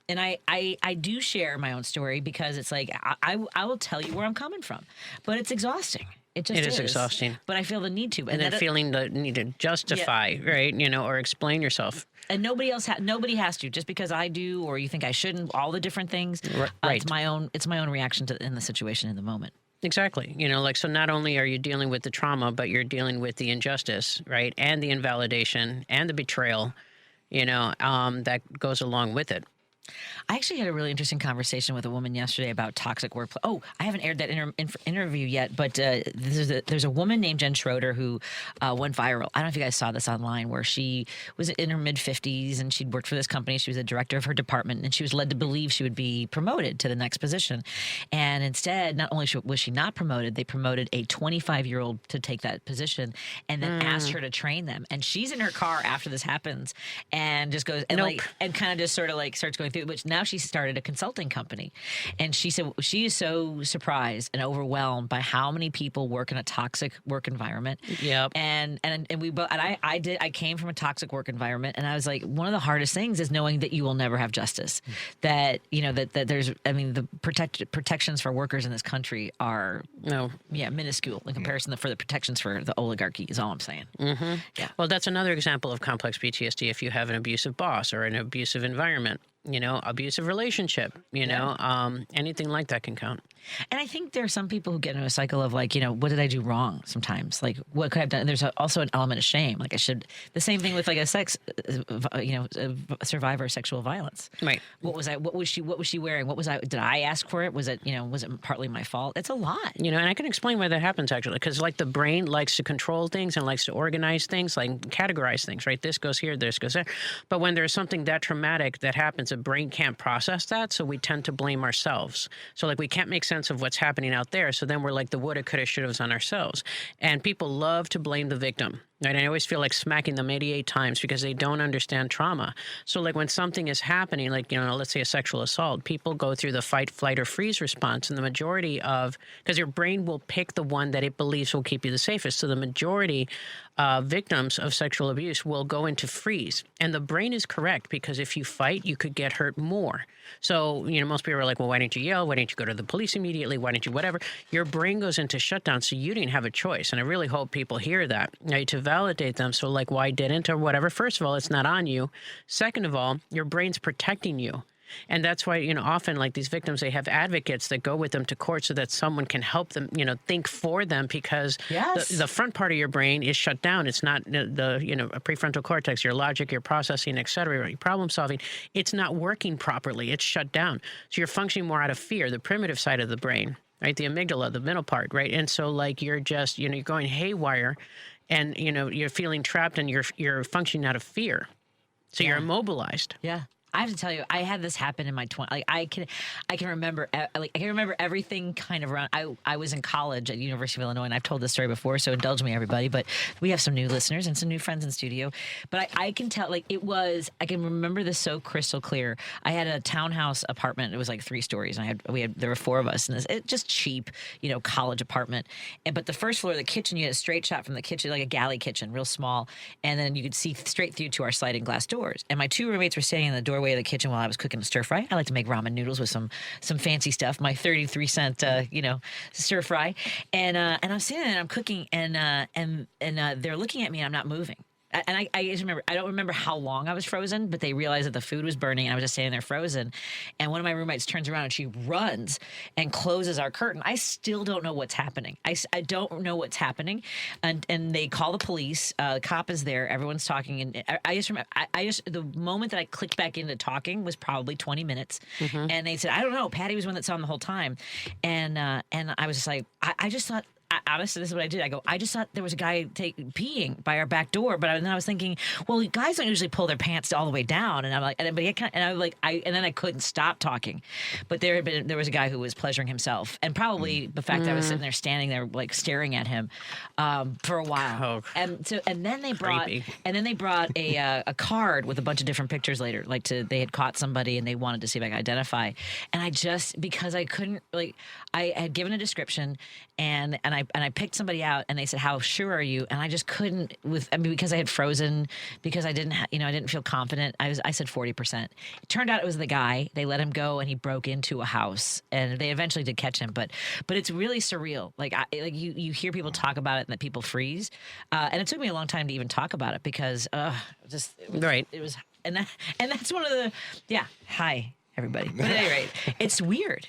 and I do share my own story because it's I will tell you where I'm coming from, but it's exhausting. It is
exhausting.
But I feel the need to.
And then feeling the need to justify, right? Or explain yourself.
And nobody has to, just because I do, or you think I shouldn't, all the different things.
Right.
It's my own reaction in the situation in the moment.
Exactly. So not only are you dealing with the trauma, but you're dealing with the injustice, right? And the invalidation and the betrayal, that goes along with it.
I actually had a really interesting conversation with a woman yesterday about toxic workplace. Oh, I haven't aired that interview yet, but there's a woman named Jen Schroeder who went viral. I don't know if you guys saw this online, where she was in her mid-50s and she'd worked for this company. She was the director of her department, and she was led to believe she would be promoted to the next position. And instead, not only was she not promoted, they promoted a 25-year-old to take that position and then asked her to train them. And she's in her car after this happens and just goes, and and kind of just sort of like starts going through, which now she started a consulting company. And she said she is so surprised and overwhelmed by how many people work in a toxic work environment.
Yep.
And we both, and I came from a toxic work environment, and I was like, one of the hardest things is knowing that you will never have justice. That, you know, that there's, I mean, the protections for workers in this country are minuscule in comparison for the protections for the oligarchy is all I'm saying.
Mm-hmm.
Yeah.
Well, that's another example of complex PTSD. If you have an abusive boss or an abusive environment, you know, abusive relationship, you know, anything like that can count.
And I think there are some people who get into a cycle of like, you know, what did I do wrong sometimes? Like, what could I have done? And there's also an element of shame. Like, the same thing with like a survivor of sexual violence.
Right.
What was she wearing? Did I ask for it? Was it partly my fault? It's a lot.
You know, and I can explain why that happens actually, because like the brain likes to control things and likes to organize things, like categorize things, right? This goes here, this goes there. But when there's something that traumatic that happens, the brain can't process that, so we tend to blame ourselves. So like we can't make sense of what's happening out there, so then we're like the woulda, coulda, shoulda's on ourselves. And people love to blame the victim. Right? And I always feel like smacking them 88 times because they don't understand trauma. So like when something is happening, like, you know, let's say a sexual assault, people go through the fight, flight, or freeze response. And the majority of, because your brain will pick the one that it believes will keep you the safest. So the majority of victims of sexual abuse will go into freeze. And the brain is correct, because if you fight, you could get hurt more. So, you know, most people are like, well, why didn't you yell? Why didn't you go to the police immediately? Why didn't you whatever? Your brain goes into shutdown, so you didn't have a choice. And I really hope people hear that, right, to validate them. So like, why didn't or whatever? First of all, it's not on you. Second of all, your brain's protecting you. And that's why, you know, often like these victims, they have advocates that go with them to court so that someone can help them, you know, think for them, because the front part of your brain is shut down. It's not the you know, prefrontal cortex, your logic, your processing, et cetera, your problem solving. It's not working properly. It's shut down. So you're functioning more out of fear, the primitive side of the brain, right? The amygdala, the middle part, right? And so like you're just, you know, you're going haywire, and, you know, you're feeling trapped, and you're functioning out of fear. So you're immobilized.
Yeah. I have to tell you, I had this happen in my 20s. Like I can remember, like I can remember everything kind of around. I was in college at University of Illinois, and I've told this story before, so indulge me, everybody. But we have some new listeners and some new friends in studio. But I can tell, like I can remember this so crystal clear. I had a townhouse apartment. It was like 3 stories, and there were 4 of us, and it just cheap, you know, college apartment. But the first floor, the kitchen, you had a straight shot from the kitchen, like a galley kitchen, real small, and then you could see straight through to our sliding glass doors. And my 2 roommates were standing in the doorway of the kitchen while I was cooking a stir fry. I like to make ramen noodles with some fancy stuff. My 33-cent, stir fry, and I'm sitting there and I'm cooking, and they're looking at me, and I'm not moving. And I just remember, I don't remember how long I was frozen, but they realized that the food was burning, and I was just standing there frozen. And one of my roommates turns around, and she runs and closes our curtain. I still don't know what's happening. I don't know what's happening. And they call the police. The cop is there. Everyone's talking. And I just remember, the moment that I clicked back into talking was probably 20 minutes. Mm-hmm. And they said, I don't know. Patti was one that saw him the whole time. And I was just like, I just thought, honestly, this is what I did. I just thought there was a guy peeing by our back door, but then I was thinking, well, guys don't usually pull their pants all the way down, and I'm like, and then I couldn't stop talking, but there was a guy who was pleasuring himself, and probably the fact that I was sitting there, standing there, like staring at him, for a while, and then they brought a card with a bunch of different pictures later, like they had caught somebody and they wanted to see if I could identify, and I just, because I couldn't, like, I had given a description, and I picked somebody out, and they said, how sure are you? And I just couldn't, because I had frozen, because I didn't feel confident. I said 40%. It turned out it was the guy. They let him go, and he broke into a house, and they eventually did catch him. But it's really surreal. Like you hear people talk about it, and that people freeze. And it took me a long time to even talk about it, because it was, and that's one of the, hi everybody. But at any rate, it's weird.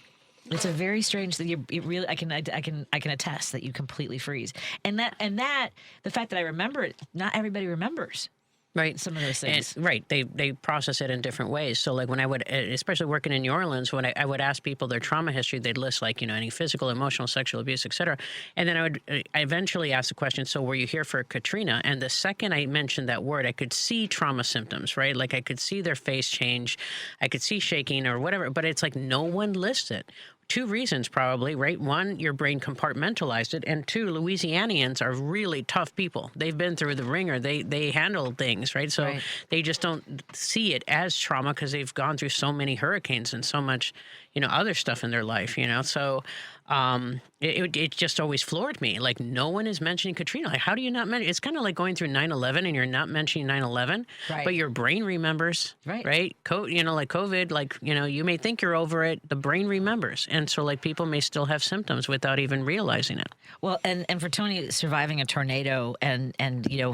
It's a very strange thing. I can attest that you completely freeze, and that the fact that I remember it, not everybody remembers.
Right.
Some of those things.
And, right. They process it in different ways. So like when I would, especially working in New Orleans, when I would ask people their trauma history, they'd list like, any physical, emotional, sexual abuse, et cetera. And then I eventually asked the question, so were you here for Katrina? And the second I mentioned that word, I could see trauma symptoms, right? Like I could see their face change. I could see shaking or whatever, but it's like no one lists it. Two reasons probably, right? One, your brain compartmentalized it, and two, Louisianians are really tough people. They've been through the ringer. They handle things, right? So they just don't see it as trauma because they've gone through so many hurricanes and so much, other stuff in their life, So it just always floored me. Like no one is mentioning Katrina. Like how do you not mention? It's kind of like going through 9/11 and you're not mentioning 9/11, but your brain remembers, right? Like COVID, like you may think you're over it, the brain remembers, and so like people may still have symptoms without even realizing it.
Well, and for Tony surviving a tornado and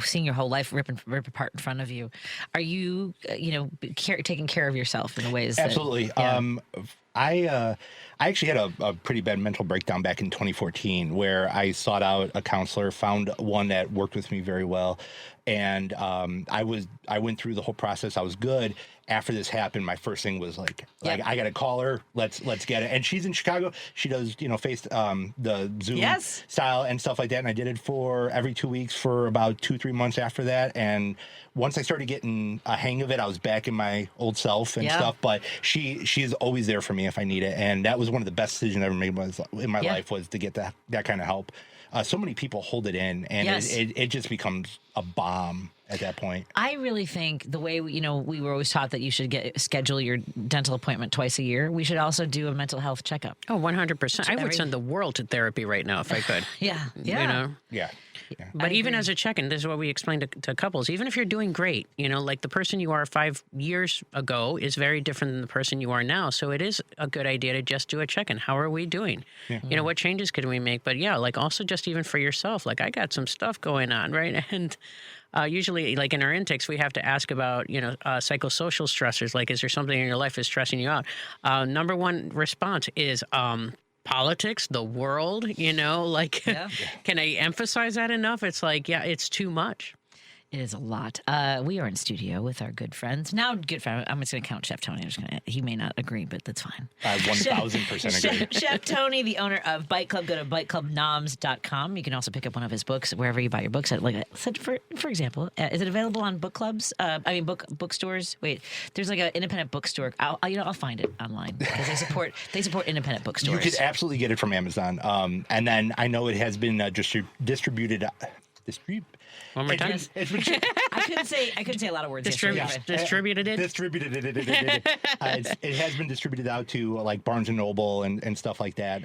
seeing your whole life rip apart in front of you, are you taking care of yourself in the ways?
Absolutely. I actually had a pretty bad mental breakdown back in 2014 where I sought out a counselor, found one that worked with me very well. And I went through the whole process. I was good. After this happened, my first thing was like I got to call her. Let's get it. And she's in Chicago. She does, face the Zoom style and stuff like that. And I did it for every 2 weeks for about 2-3 months after that. And once I started getting a hang of it, I was back in my old self and stuff. But she's always there for me if I need it. And that was one of the best decisions I ever made in my life was to get that kind of help. So many people hold it in, and it just becomes a bomb at that point.
I really think the way we were always taught that you should schedule your dental appointment twice a year. We should also do a mental health checkup.
Oh, 100%. I would send the world to therapy right now if I could.
Yeah.
But even as a check-in, this is what we explain to couples. Even if you're doing great, like the person you are 5 years ago is very different than the person you are now. So it is a good idea to just do a check-in. How are we doing? Yeah. What changes could we make? But like also just even for yourself, like I got some stuff going on, right? And usually, like in our intakes, we have to ask about, psychosocial stressors. Like, is there something in your life that's stressing you out? Number one response is politics, the world, can I emphasize that enough? It's like, it's too much.
It is a lot. We are in studio with our good friends. Now, good friend. I'm just going to count Chef Tony. He may not agree, but that's fine.
I 1,000% agree.
Chef Tony, the owner of Bite Club. Go to biteclubnoms.com. You can also pick up one of his books wherever you buy your books. Like I said, for example, is it available on book clubs? Bookstores. Wait, there's like an independent bookstore. I'll find it online because they support independent bookstores.
You could absolutely get it from Amazon. And then I know it has been distributed.
One more time.
I couldn't say a lot of words.
Distributed it.
It has been distributed out to like Barnes and Noble and stuff like that.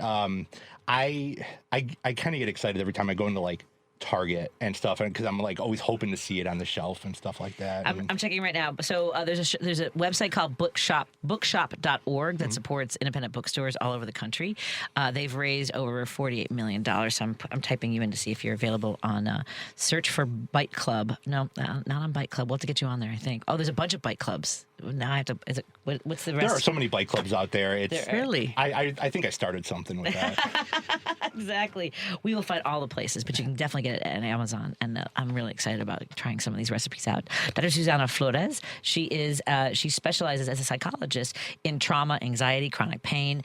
I kind of get excited every time I go into like Target and stuff, because I'm like always hoping to see it on the shelf and stuff like that.
I'm checking right now. So there's a website called bookshop.org that supports independent bookstores all over the country. They've raised over $48 million. So I'm typing you in to see if you're available on search for Bite Club. No, not on Bite Club. We'll have to get you on there, I think. Oh, there's a bunch of Bite Clubs. Now I have to. What's the rest?
There are so many Bite Clubs out there.
Really.
I think I started something with that.
Exactly. We will find all the places, but you can definitely get it at Amazon. And I'm really excited about trying some of these recipes out. Dr. Susana Flores. She specializes as a psychologist in trauma, anxiety, chronic pain,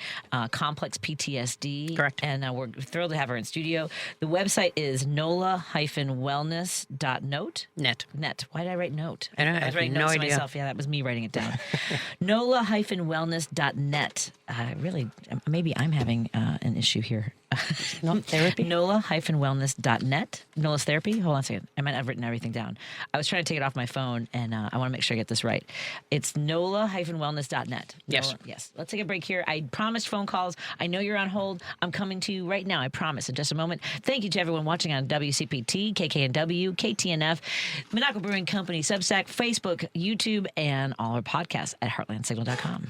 complex PTSD.
Correct.
And we're thrilled to have her in studio. The website is nola-wellness.note. Net. Why did I write note? I was writing notes to myself. Yeah, that was me writing it down. nola-wellness.net. Really, maybe I'm having an issue here.
No, therapy?
nola-wellness.net. Nola's therapy? Hold on a second. I might have written everything down. I was trying to take it off my phone, and I want to make sure I get this right. It's nola-wellness.net.
Yes.
Yes. Let's take a break here. I promised phone calls. I know you're on hold. I'm coming to you right now. I promise. In just a moment. Thank you to everyone watching on WCPT, KKNW, KTNF, Monaco Brewing Company, Substack, Facebook, YouTube, and all our podcasts at heartlandsignal.com.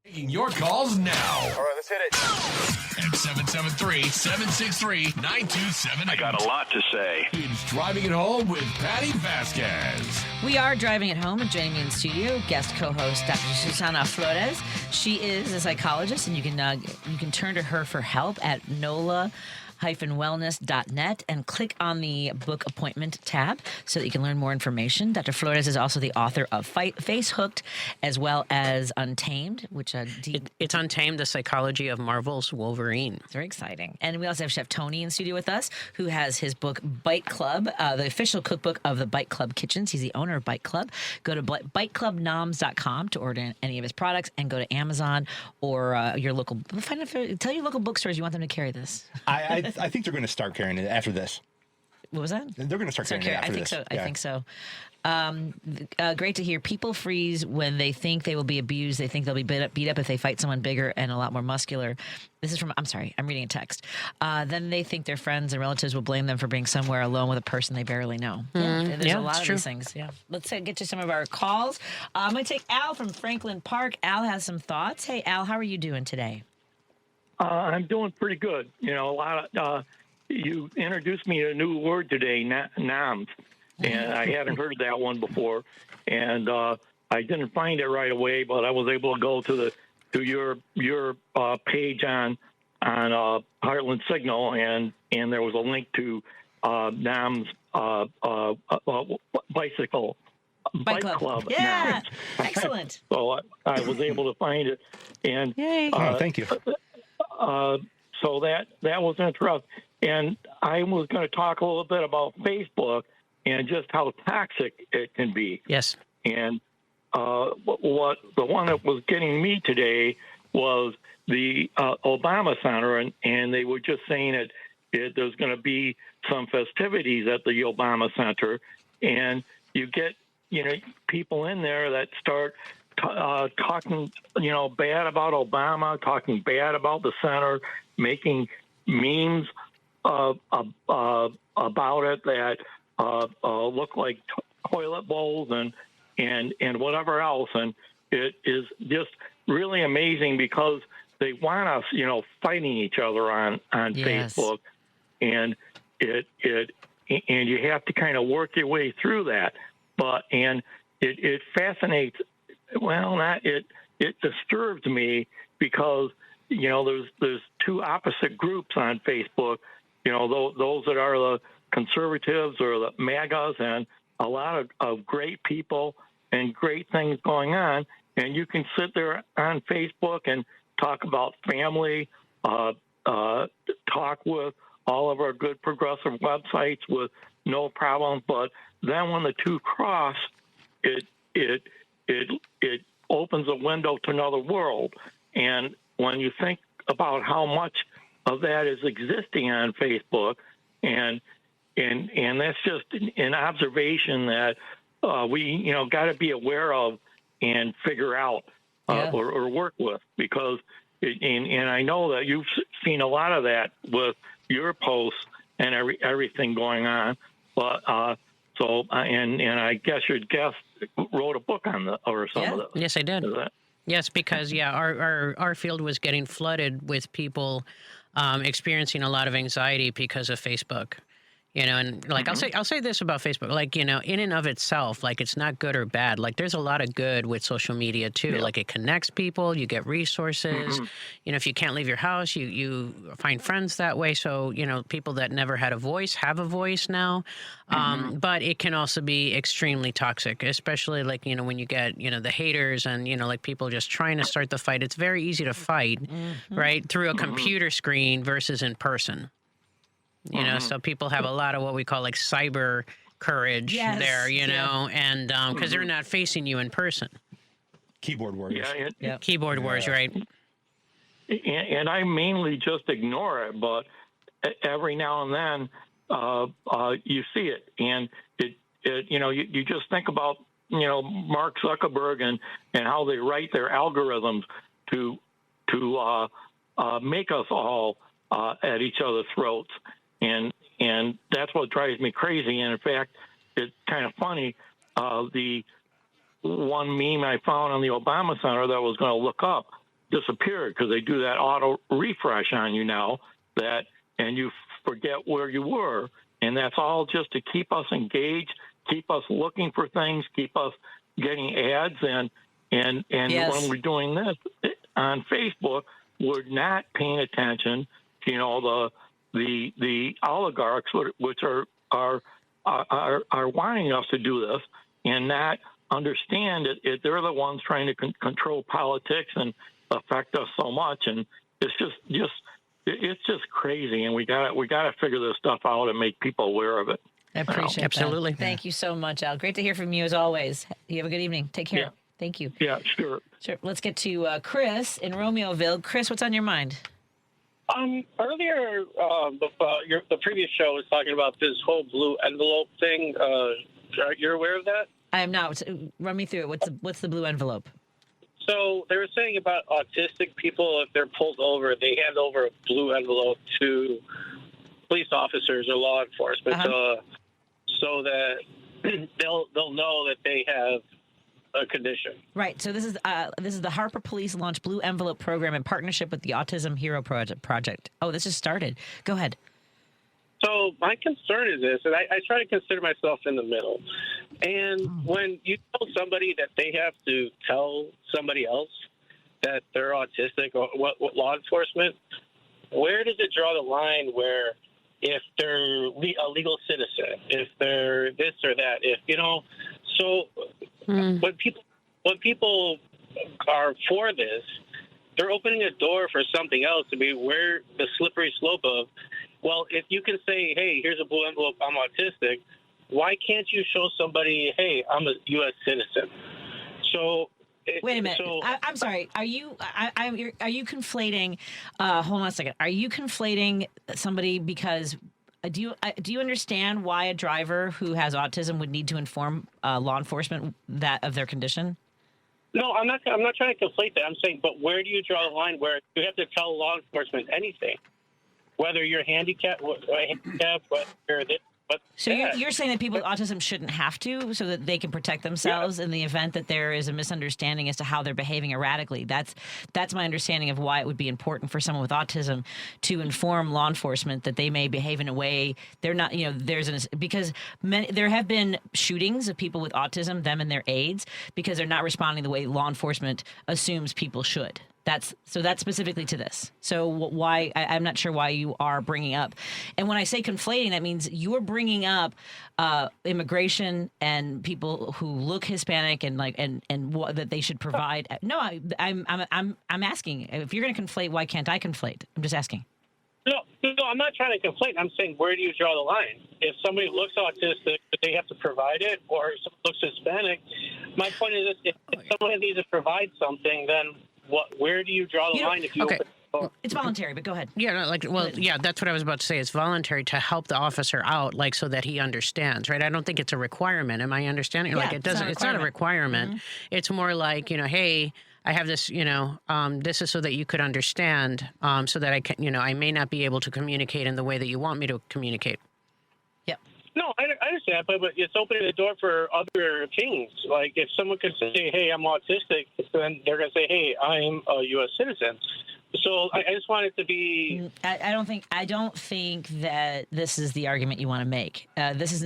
Taking your calls now.
All right, let's hit it.
At 773-763-9278.
I got a lot to say.
It's Driving It Home with Patti Vasquez.
We are driving it home, and joining me in studio, guest co-host Dr. Susana Flores. She is a psychologist, and you can turn to her for help at NOLA flores-wellness.net and click on the book appointment tab so that you can learn more information. Dr. Flores is also the author of Face Hooked as well as Untamed, which
It's Untamed, the Psychology of Marvel's Wolverine.
it's very exciting. And we also have Chef Tony in studio with us, who has his book Bite Club, the official cookbook of the Bite Club Kitchens. He's the owner of Bite Club. Go to biteclubnoms.com to order any of his products, and go to Amazon or your local. Tell your local bookstores you want them to carry this.
I think they're going to start carrying it after this.
What was that?
They're going to start carrying it after this.
I think so. Great to hear. People freeze when they think they will be abused. They think they'll be beat up if they fight someone bigger and a lot more muscular. This is from, I'm sorry, I'm reading a text. Then they think their friends and relatives will blame them for being somewhere alone with a person they barely know. There's a lot of these things. Yeah. Let's get to some of our calls. I'm going to take Al from Franklin Park. Al has some thoughts. Hey, Al, how are you doing today?
I'm doing pretty good. You know, a lot of you introduced me to a new word today, noms, and I hadn't heard that one before, and I didn't find it right away, but I was able to go to your page on Heartland Signal, and there was a link to noms Bike Club.
Yeah, excellent.
So I was able to find it, and
yay!
Thank you.
So that was interesting. And I was going to talk a little bit about Facebook and just how toxic it can be.
Yes.
And what the one that was getting me today was the Obama Center, and they were just saying there's going to be some festivities at the Obama Center, and you get people in there that start talking bad about Obama, talking bad about the center, making memes about it that look like toilet bowls and whatever else, and it is just really amazing because they want us fighting each other on
Yes.
Facebook, and it you have to kind of work your way through that, but it fascinates. Well, it disturbs me because there's two opposite groups on Facebook. Those that are the conservatives or the MAGAs, and a lot of great people and great things going on. And you can sit there on Facebook and talk about family, talk with all of our good progressive websites with no problem. But then when the two cross, it opens a window to another world. And when you think about how much of that is existing on Facebook, and that's just an observation that we got to be aware of and figure out or work with, because and I know that you've seen a lot of that with your posts and everything going on, but so and I guess your guest wrote a book on some of those.
Yes, I did. Yes, because our field was getting flooded with people experiencing a lot of anxiety because of Facebook. And like I'll say this about Facebook, like in and of itself, like it's not good or bad. Like there's a lot of good with social media too. Like it connects people, you get resources. If you can't leave your house, you find friends that way. So people that never had a voice have a voice now. But it can also be extremely toxic, especially like when you get the haters and like people just trying to start the fight. It's very easy to fight, right, through a computer screen versus in person. So people have a lot of what we call like cyber courage there, and because they're not facing you in person.
Keyboard warriors.
Keyboard warriors, right?
And I mainly just ignore it, but every now and then you see it, and you just think about Mark Zuckerberg and how they write their algorithms to make us all at each other's throats. And that's what drives me crazy. And in fact, it's kind of funny. The one meme I found on the Obama Center that I was going to look up disappeared because they do that auto refresh on you now, and you forget where you were. And that's all just to keep us engaged, keep us looking for things, keep us getting ads. And when we're doing this on Facebook, we're not paying attention to the oligarchs, which are wanting us to do this, and not understand it. They're the ones trying to control politics and affect us so much, and it's just crazy. And we got to figure this stuff out and make people aware of it.
I appreciate
Absolutely.
that. Thank you so much, Al. Great to hear from you as always. You have a good evening. Take care.
Yeah.
Thank you.
Yeah, sure.
Sure. Let's get to Chris in Romeoville. Chris, what's on your mind?
Earlier, the previous show was talking about this whole blue envelope thing. You're aware of that?
I am not. Run me through it. What's the blue envelope?
So they were saying about autistic people, if they're pulled over, they hand over a blue envelope to police officers or law enforcement, so that they'll know that they have a condition.
Right. So this is the Harper Police launched Blue Envelope program in partnership with the Autism Hero Project. Oh, this just started. Go ahead.
So my concern is this, and I try to consider myself in the middle. And when you tell somebody that they have to tell somebody else that they're autistic, or what law enforcement, where does it draw the line where if they're a legal citizen, if they're this or that, when people are for this, they're opening a door for something else to be where the slippery slope of, well, if you can say, hey, here's a blue envelope, I'm autistic, why can't you show somebody, hey, I'm a U.S. citizen? So
wait a minute.
So,
I'm sorry. Are you conflating? Hold on a second. Are you conflating somebody because? Do you understand why a driver who has autism would need to inform law enforcement of their condition?
No, I'm not trying to conflate that. I'm saying, but where do you draw the line where you have to tell law enforcement anything, whether you're handicapped, whether you're this?
So you're saying that people with autism shouldn't have to, so that they can protect themselves in the event that there is a misunderstanding as to how they're behaving erratically. That's my understanding of why it would be important for someone with autism to inform law enforcement that they may behave in a way they're not. Because there have been shootings of people with autism, them and their aides, because they're not responding the way law enforcement assumes people should. That's specifically to this. So why I'm not sure why you are bringing up, and when I say conflating, that means you're bringing up immigration and people who look Hispanic and what that they should provide. No, I'm asking if you're going to conflate. Why can't I conflate? I'm just asking.
No, I'm not trying to conflate. I'm saying, where do you draw the line? If somebody looks autistic, do they have to provide it, or if someone looks Hispanic? My point is, if someone needs to provide something, then where do you draw the line if you open the door?
It's voluntary, but go ahead.
Yeah, that's what I was about to say. It's voluntary to help the officer out, so that he understands, right? I don't think it's a requirement. Am I understanding?
Yeah,
It's not a requirement. Mm-hmm. It's more like, hey, I have this, this is so that you could understand, so that I can, I may not be able to communicate in the way that you want me to communicate.
Yep.
No, I understand, but it's opening the door for other things. Like, if someone could say, hey, I'm autistic, then they're going to say, hey, I'm a U.S. citizen. So I just want it to be.
I don't think that this is the argument you want to make. It's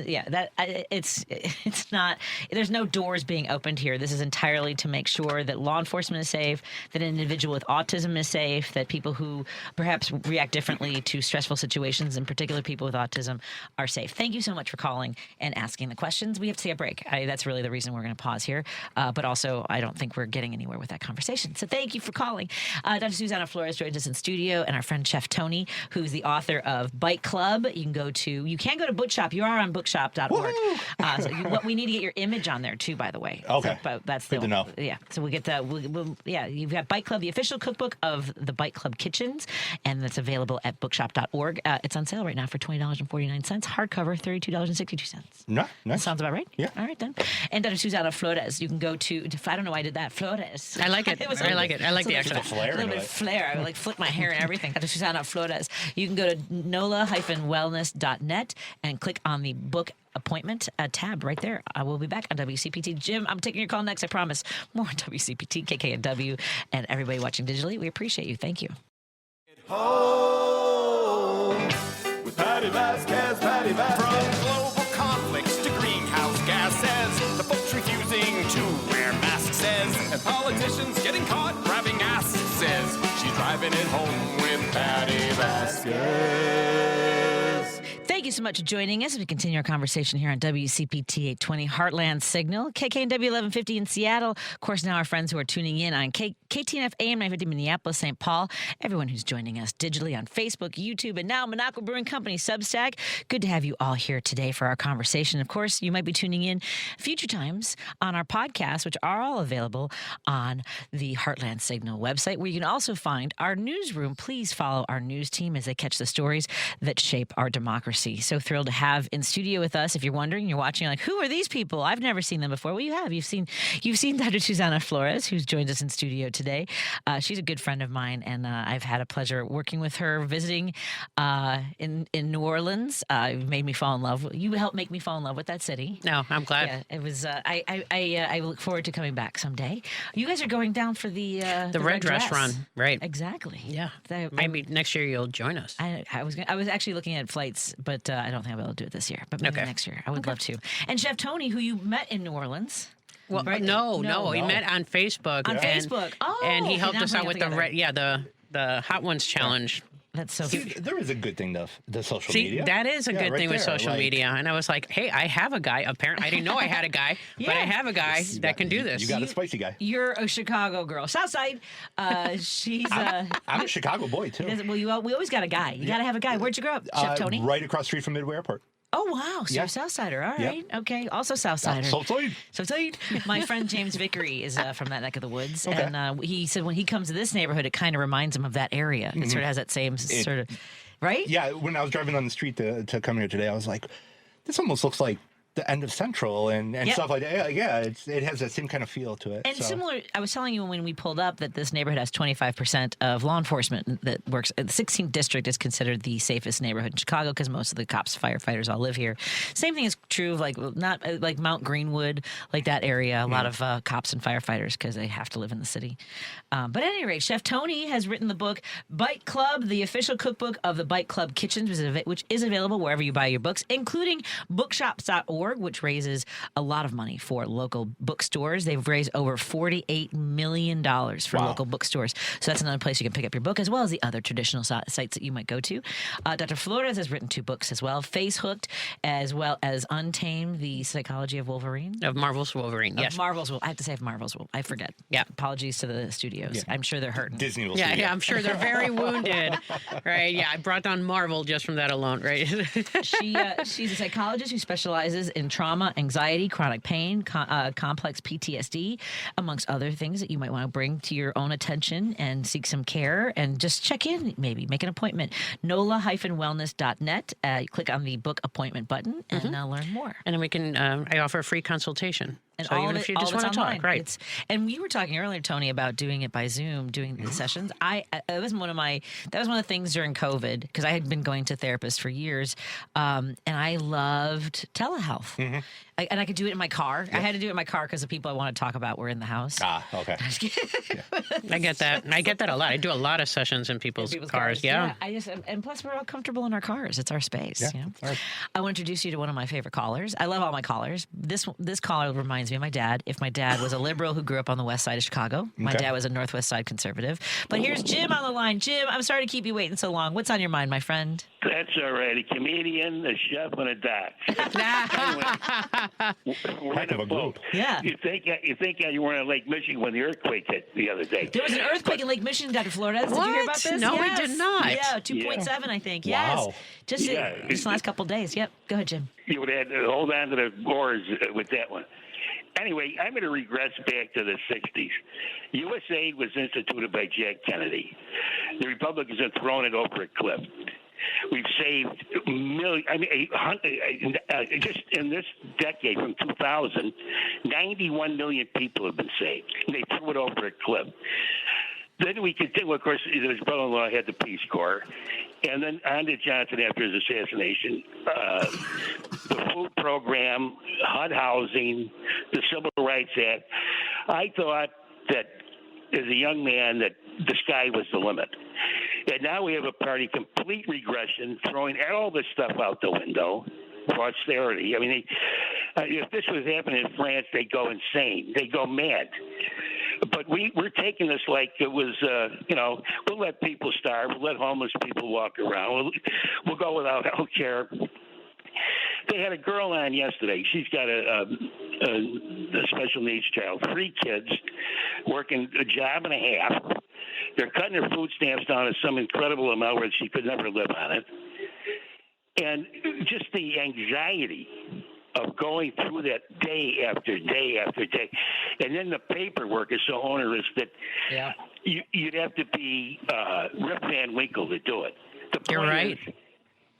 not. There's no doors being opened here. This is entirely to make sure that law enforcement is safe, that an individual with autism is safe, that people who perhaps react differently to stressful situations, in particular people with autism, are safe. Thank you so much for calling and asking the questions. We have to take a break. That's really the reason we're going to pause here. But also, I don't think we're getting anywhere with that conversation. So thank you for calling. Dr. Susanna Flores joins us in studio, and our friend Chef Tony, who's the author of Bite Club. You can go to Bookshop. You are on bookshop.org. What we need to get your image on there too, by the way.
Okay.
So, that's
good to know.
Yeah. So we get that. You've got Bite Club, the official cookbook of the Bite Club kitchens, and that's available at bookshop.org. It's on sale right now for $20.49. Hardcover, $32.62.
Nice.
That sounds about right.
Yeah.
All right then. And Dr. Susanna Flores, you can go to. I don't know why I did that. Flores.
I like it. I like it. I like the accent.
Just a flair.
A little bit of flair. I would flip my hair and everything. Dr. Susanna Flores. You can go to nola-wellness.net and click on the book appointment tab right there. I will be back on WCPT. Jim, I'm taking your call next, I promise. More on WCPT, KKNW, and everybody watching digitally. We appreciate you. Thank you.
Home with Patti Vasquez, Patti Vasquez. From global conflicts to greenhouse gases, the folks refusing to wear masks says, and politicians getting caught grabbing asses says, she's driving it home with Patti Vasquez.
so much for joining us as we continue our conversation here on WCPT 820 Heartland Signal, KKNW 1150 in Seattle. Of course, now our friends who are tuning in on KTNF AM 950 Minneapolis, St. Paul. Everyone who's joining us digitally on Facebook, YouTube, and now Monaco Brewing Company Substack. Good to have you all here today for our conversation. Of course, you might be tuning in future times on our podcasts, which are all available on the Heartland Signal website, where you can also find our newsroom. Please follow our news team as they catch the stories that shape our democracy. So thrilled to have in studio with us. If you're wondering, you're watching like, who are these people? I've never seen them before. Well, you have. You've seen Dr. Susana Flores, who's joined us in studio today. She's a good friend of mine, and I've had a pleasure working with her, visiting in New Orleans. It made me fall in love. You helped make me fall in love with that city.
No, I'm glad.
Yeah, it was. I look forward to coming back someday. You guys are going down for the
Red Dress run, right?
Exactly.
Yeah. Maybe next year you'll join us.
I was actually looking at flights, but I don't think I'll be able to do it this year. But maybe next year. I would love to. And Chef Tony, who you met in New Orleans.
Well,
right?
no. We met on Facebook.
On Facebook. Oh,
and he helped
now
us out with the Hot Ones challenge.
That's so
See, there is a good thing, though, the social
See,
media.
that is a good
right
thing with
there,
social media. And I was like, hey, I have a guy. Apparently, I didn't know I had a guy, but I have a guy that can do this.
You got a spicy guy.
You're a Chicago girl. Southside. She's.
I'm a Chicago boy, too.
We always got a guy. You got to have a guy. Where'd you grow up, Chef Tony?
Right across the street from Midway Airport.
Oh, wow. So you're a Southsider. All right. Okay. Also Southsider. Southside. My friend James Vickery is from that neck of the woods.
Okay.
And he said when he comes to this neighborhood, it kind of reminds him of that area. It sort of has that same sort of, right?
Yeah. When I was driving on the street to come here today, I was like, this almost looks like the end of Central and stuff like that. Yeah, it has that same kind of feel to it.
And similar, I was telling you when we pulled up that this neighborhood has 25% of law enforcement that works. The 16th district is considered the safest neighborhood in Chicago because most of the cops, firefighters all live here. Same thing is true of not like Mount Greenwood, like that area. A lot of cops and firefighters because they have to live in the city. But at any rate, Chef Tony has written the book Bite Club, the official cookbook of the Bite Club Kitchens, which is available wherever you buy your books, including bookshops.org. Which raises a lot of money for local bookstores. They've raised over $48 million for local bookstores. So that's another place you can pick up your book, as well as the other traditional sites that you might go to. Dr. Flores has written 2 books as well, Face Hooked, as well as Untamed, The Psychology of Wolverine.
Of Marvel's Wolverine, yes.
Marvel's Wolverine. I have to say of Marvel's Wolverine. I forget.
Yeah.
Apologies to the studios. Yeah. I'm sure they're hurting.
Disney will
yeah, I'm sure they're very wounded. Right, yeah. I brought down Marvel just from that alone, right?
She's a psychologist who specializes in trauma, anxiety, chronic pain, complex PTSD, amongst other things that you might want to bring to your own attention and seek some care and just check in, maybe make an appointment. NOLA-wellness.net. Click on the book appointment button and learn more.
And then we can, I offer a free consultation.
And
so
all
even
of
if you
all
just
of
want
it's
to
online.
talk, right?
And you were talking earlier, Tony, about doing it by Zoom, doing the sessions. That was one of the things during COVID because I had been going to therapists for years, and I loved telehealth. And I could do it in my car. I had to do it in my car because the people I want to talk about were in the house.
Okay.
I get that. I get that a lot. I do a lot of sessions in people's cars. Yeah.
And plus we're all comfortable in our cars. It's our space.
Yeah.
You know?
Right.
I want to introduce you to one of my favorite callers. I love all my callers. This caller reminds me of my dad. If my dad was a liberal who grew up on the west side of Chicago, my dad was a northwest side conservative. But here's Jim on the line. Jim, I'm sorry to keep you waiting so long. What's on your mind, my friend?
That's all right. A comedian, a chef, and a doc. We're
Heck
in
of a
boat.
group.
Yeah.
You think you were in Lake Michigan when the earthquake hit the other day?
There was an earthquake in Lake Michigan, Dr. Flores. Did you hear about this?
No, we did not.
Yeah, 2.7, I think. Yes.
Wow.
Just the last couple of days. Yep. Go ahead, Jim.
You would have to hold on to the oars with that one. Anyway, I'm going to regress back to the 60s. USAID was instituted by Jack Kennedy. The Republicans have thrown it over a cliff. We've saved millions. Just in this decade from 2000, 91 million people have been saved. And they threw it over a cliff. Then we continue. Of course, his brother-in-law had the Peace Corps. And then on to Johnson after his assassination. The food program, HUD housing, the Civil Rights Act. I thought that as a young man that the sky was the limit. And now we have a party complete regression, throwing all this stuff out the window for austerity. I mean, if this was happening in France, they'd go insane. They'd go mad. But we're taking this like it was, we'll let people starve. We'll let homeless people walk around. We'll go without health care. They had a girl on yesterday. She's got a special needs child, 3 kids, working a job and a half. They're cutting her food stamps down to some incredible amount where she could never live on it. And just the anxiety of going through that day after day after day. And then the paperwork is so onerous that you'd have to be Rip Van Winkle to do it.
You're right.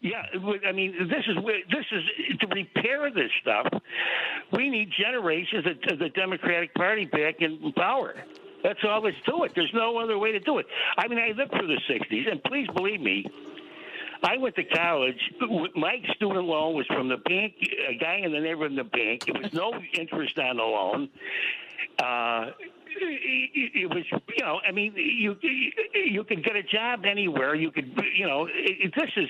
Yeah, I mean, this is to repair this stuff. We need generations of the Democratic Party back in power. That's all there's to it. There's no other way to do it. I mean, I lived through the 60s, and please believe me, I went to college. My student loan was from the bank, a guy in the neighborhood in the bank. It was no interest on the loan. It was, you know, I mean, you could get a job anywhere. You could, you know, this is,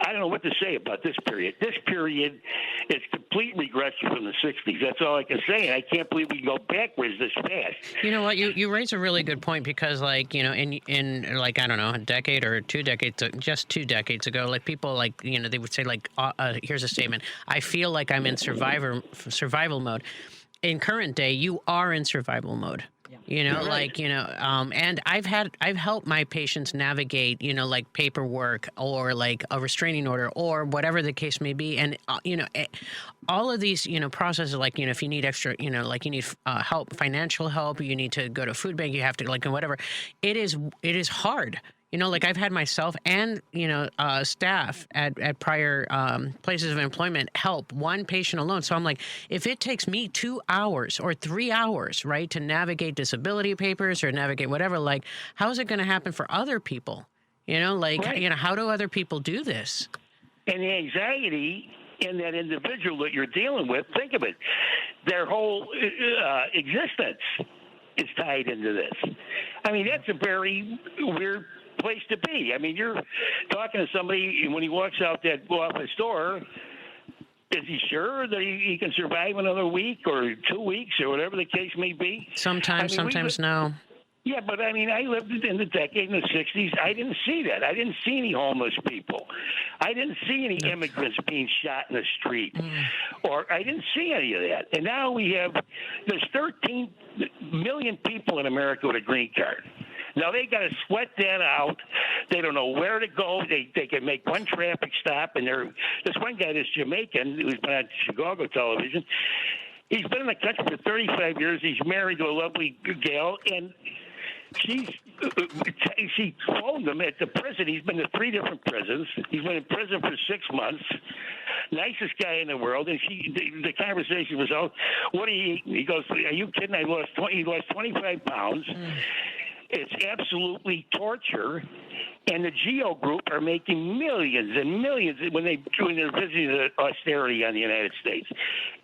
I don't know what to say about this period. This period is complete regression from the 60s. That's all I can say. And I can't believe we go backwards this fast.
You know what? You raise a really good point because, like, you know, in like, I don't know, a decade or 2 decades, just 2 decades ago, like people like, you know, they would say like, here's a statement. I feel like I'm in survival mode. In current day, you are in survival mode. Yeah. You know, right. Like, you know, and I've helped my patients navigate, you know, like paperwork or like a restraining order or whatever the case may be. And, you know, all of these, you know, processes, like, you know, if you need extra, you know, like you need help, financial help, you need to go to a food bank, you have to like, and whatever. It is hard. You know, like I've had myself and, you know, staff at prior places of employment help one patient alone. So I'm like, if it takes me 2 hours or 3 hours, right, to navigate disability papers or navigate whatever, like, how is it going to happen for other people? You know, like, right. You know, how do other people do this?
And the anxiety in that individual that you're dealing with, think of it, their whole existence is tied into this. I mean, that's a very weird place to be. I mean, you're talking to somebody, and when he walks out that office door, is he sure that he can survive another week or 2 weeks or whatever the case may be?
Sometimes, I mean, sometimes no.
Yeah, but I mean, I lived in the decade in the 60s. I didn't see that. I didn't see any homeless people. I didn't see any immigrants being shot in the street. Or I didn't see any of that. And now there's 13 million people in America with a green card. Now, they got to sweat that out. They don't know where to go. They can make one traffic stop. And this one guy, this Jamaican, who's been on Chicago television, he's been in the country for 35 years. He's married to a lovely gal. And she phoned him at the prison. He's been to 3 different prisons. He's been in prison for 6 months. Nicest guy in the world. And the conversation was, oh, what do you eat? He goes, are you kidding? He lost 25 pounds. It's absolutely torture, and the Geo Group are making millions and millions when they're visiting the austerity on the United States.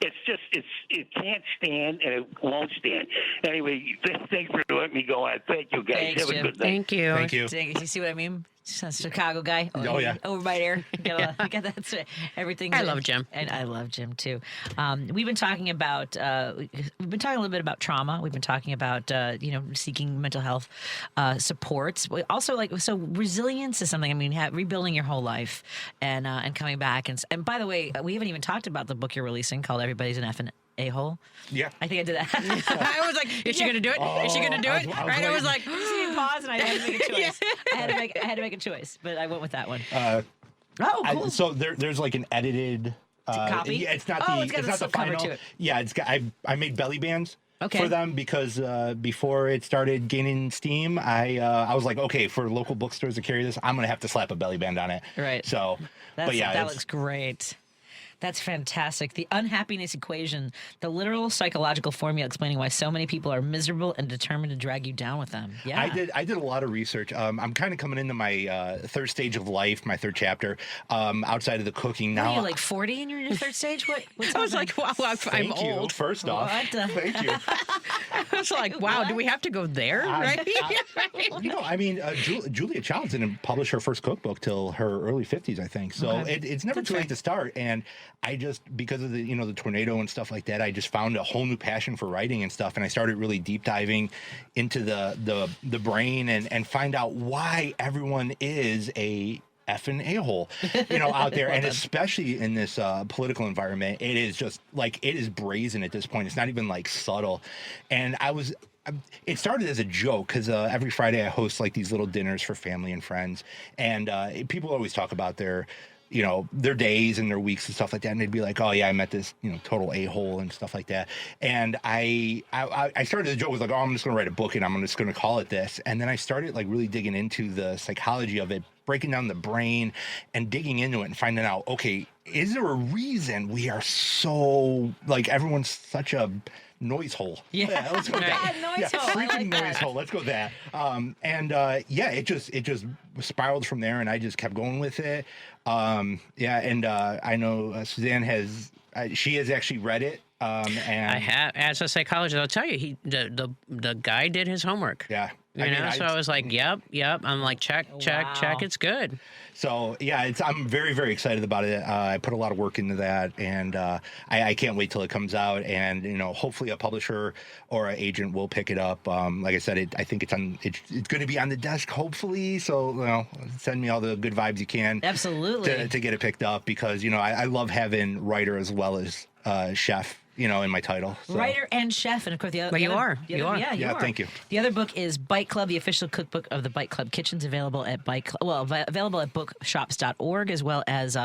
It can't stand, and it won't stand. Anyway, thanks for letting me go on. Thank you, guys.
Thanks,
have a
Jim.
good night.
Thank you.
Thank you.
You see what I mean? Just a Chicago guy.
Oh, yeah.
Over by there. That's everything.
I love Jim.
And I love Jim, too. We've been talking about, a little bit about trauma. We've been talking about, seeking mental health supports. Also, so resilience is something, I mean, rebuilding your whole life and coming back. And by the way, we haven't even talked about the book you're releasing called Everybody's an Effing A-hole.
Yeah.
I think I did that.
I was like, is she going to do it? Is she going to do it? Right? I was like,
you see me pause, and I had to make a choice. I had to make a choice, but I went with that one. Cool.
So there's like an edited
copy.
Yeah, it's not the final.
To it.
Yeah, it's got. I made belly bands.
Okay.
For them because before it started gaining steam, I was like, okay, for local bookstores to carry this, I'm gonna have to slap a belly band on it.
Right.
So,
that looks great. That's fantastic. The unhappiness equation, the literal psychological formula explaining why so many people are miserable and determined to drag you down with them. Yeah.
I did a lot of research. I'm kind of coming into my third stage of life, my third chapter, outside of the cooking now.
Are you like 40 and you're in your third stage? What's
I was like, wow, I'm old.
First off. Thank you.
I was like, wow, do we have to go there? Right?
Julia Childs didn't publish her first cookbook till her early 50s, I think. So it's never too late to start. And I just, because of the tornado and stuff like that, I just found a whole new passion for writing and stuff. And I started really deep diving into the brain and find out why everyone is a effing a-hole, out there. And especially in this political environment, it is just like, it is brazen at this point. It's not even like subtle. And it started as a joke because every Friday I host like these little dinners for family and friends. And people always talk about their days and their weeks and stuff like that. And they'd be like, oh yeah, I met this, total a-hole and stuff like that. And I started the joke was like, oh, I'm just going to write a book and I'm just going to call it this. And then I started like really digging into the psychology of it, breaking down the brain and digging into it and finding out, okay, is there a reason we are so like everyone's such a noise hole?
Yeah,
let's go with that.
Noise hole. I
Freaking
like
noise
that.
hole. Let's go with that. It just spiraled from there, and I just kept going with it. I know Suzanne she has actually read it. And
I have, as a psychologist, I'll tell you, the guy did his homework.
Yeah.
So I was like, yep. I'm like, check. It's good.
So yeah, I'm very, very excited about it. I put a lot of work into that, and I can't wait till it comes out. And hopefully a publisher or an agent will pick it up. Like I said, I think it's going to be on the desk, hopefully. So send me all the good vibes you can.
Absolutely.
To get it picked up, because I love having writer as well as chef. In my title. So.
Writer and chef, and of course the other.
Well, you are.
Yeah, you
Yeah,
are.
thank you.
The other book is Bite Club, the official cookbook of the Bite Club Kitchens, available at available at bookshops.org, as well as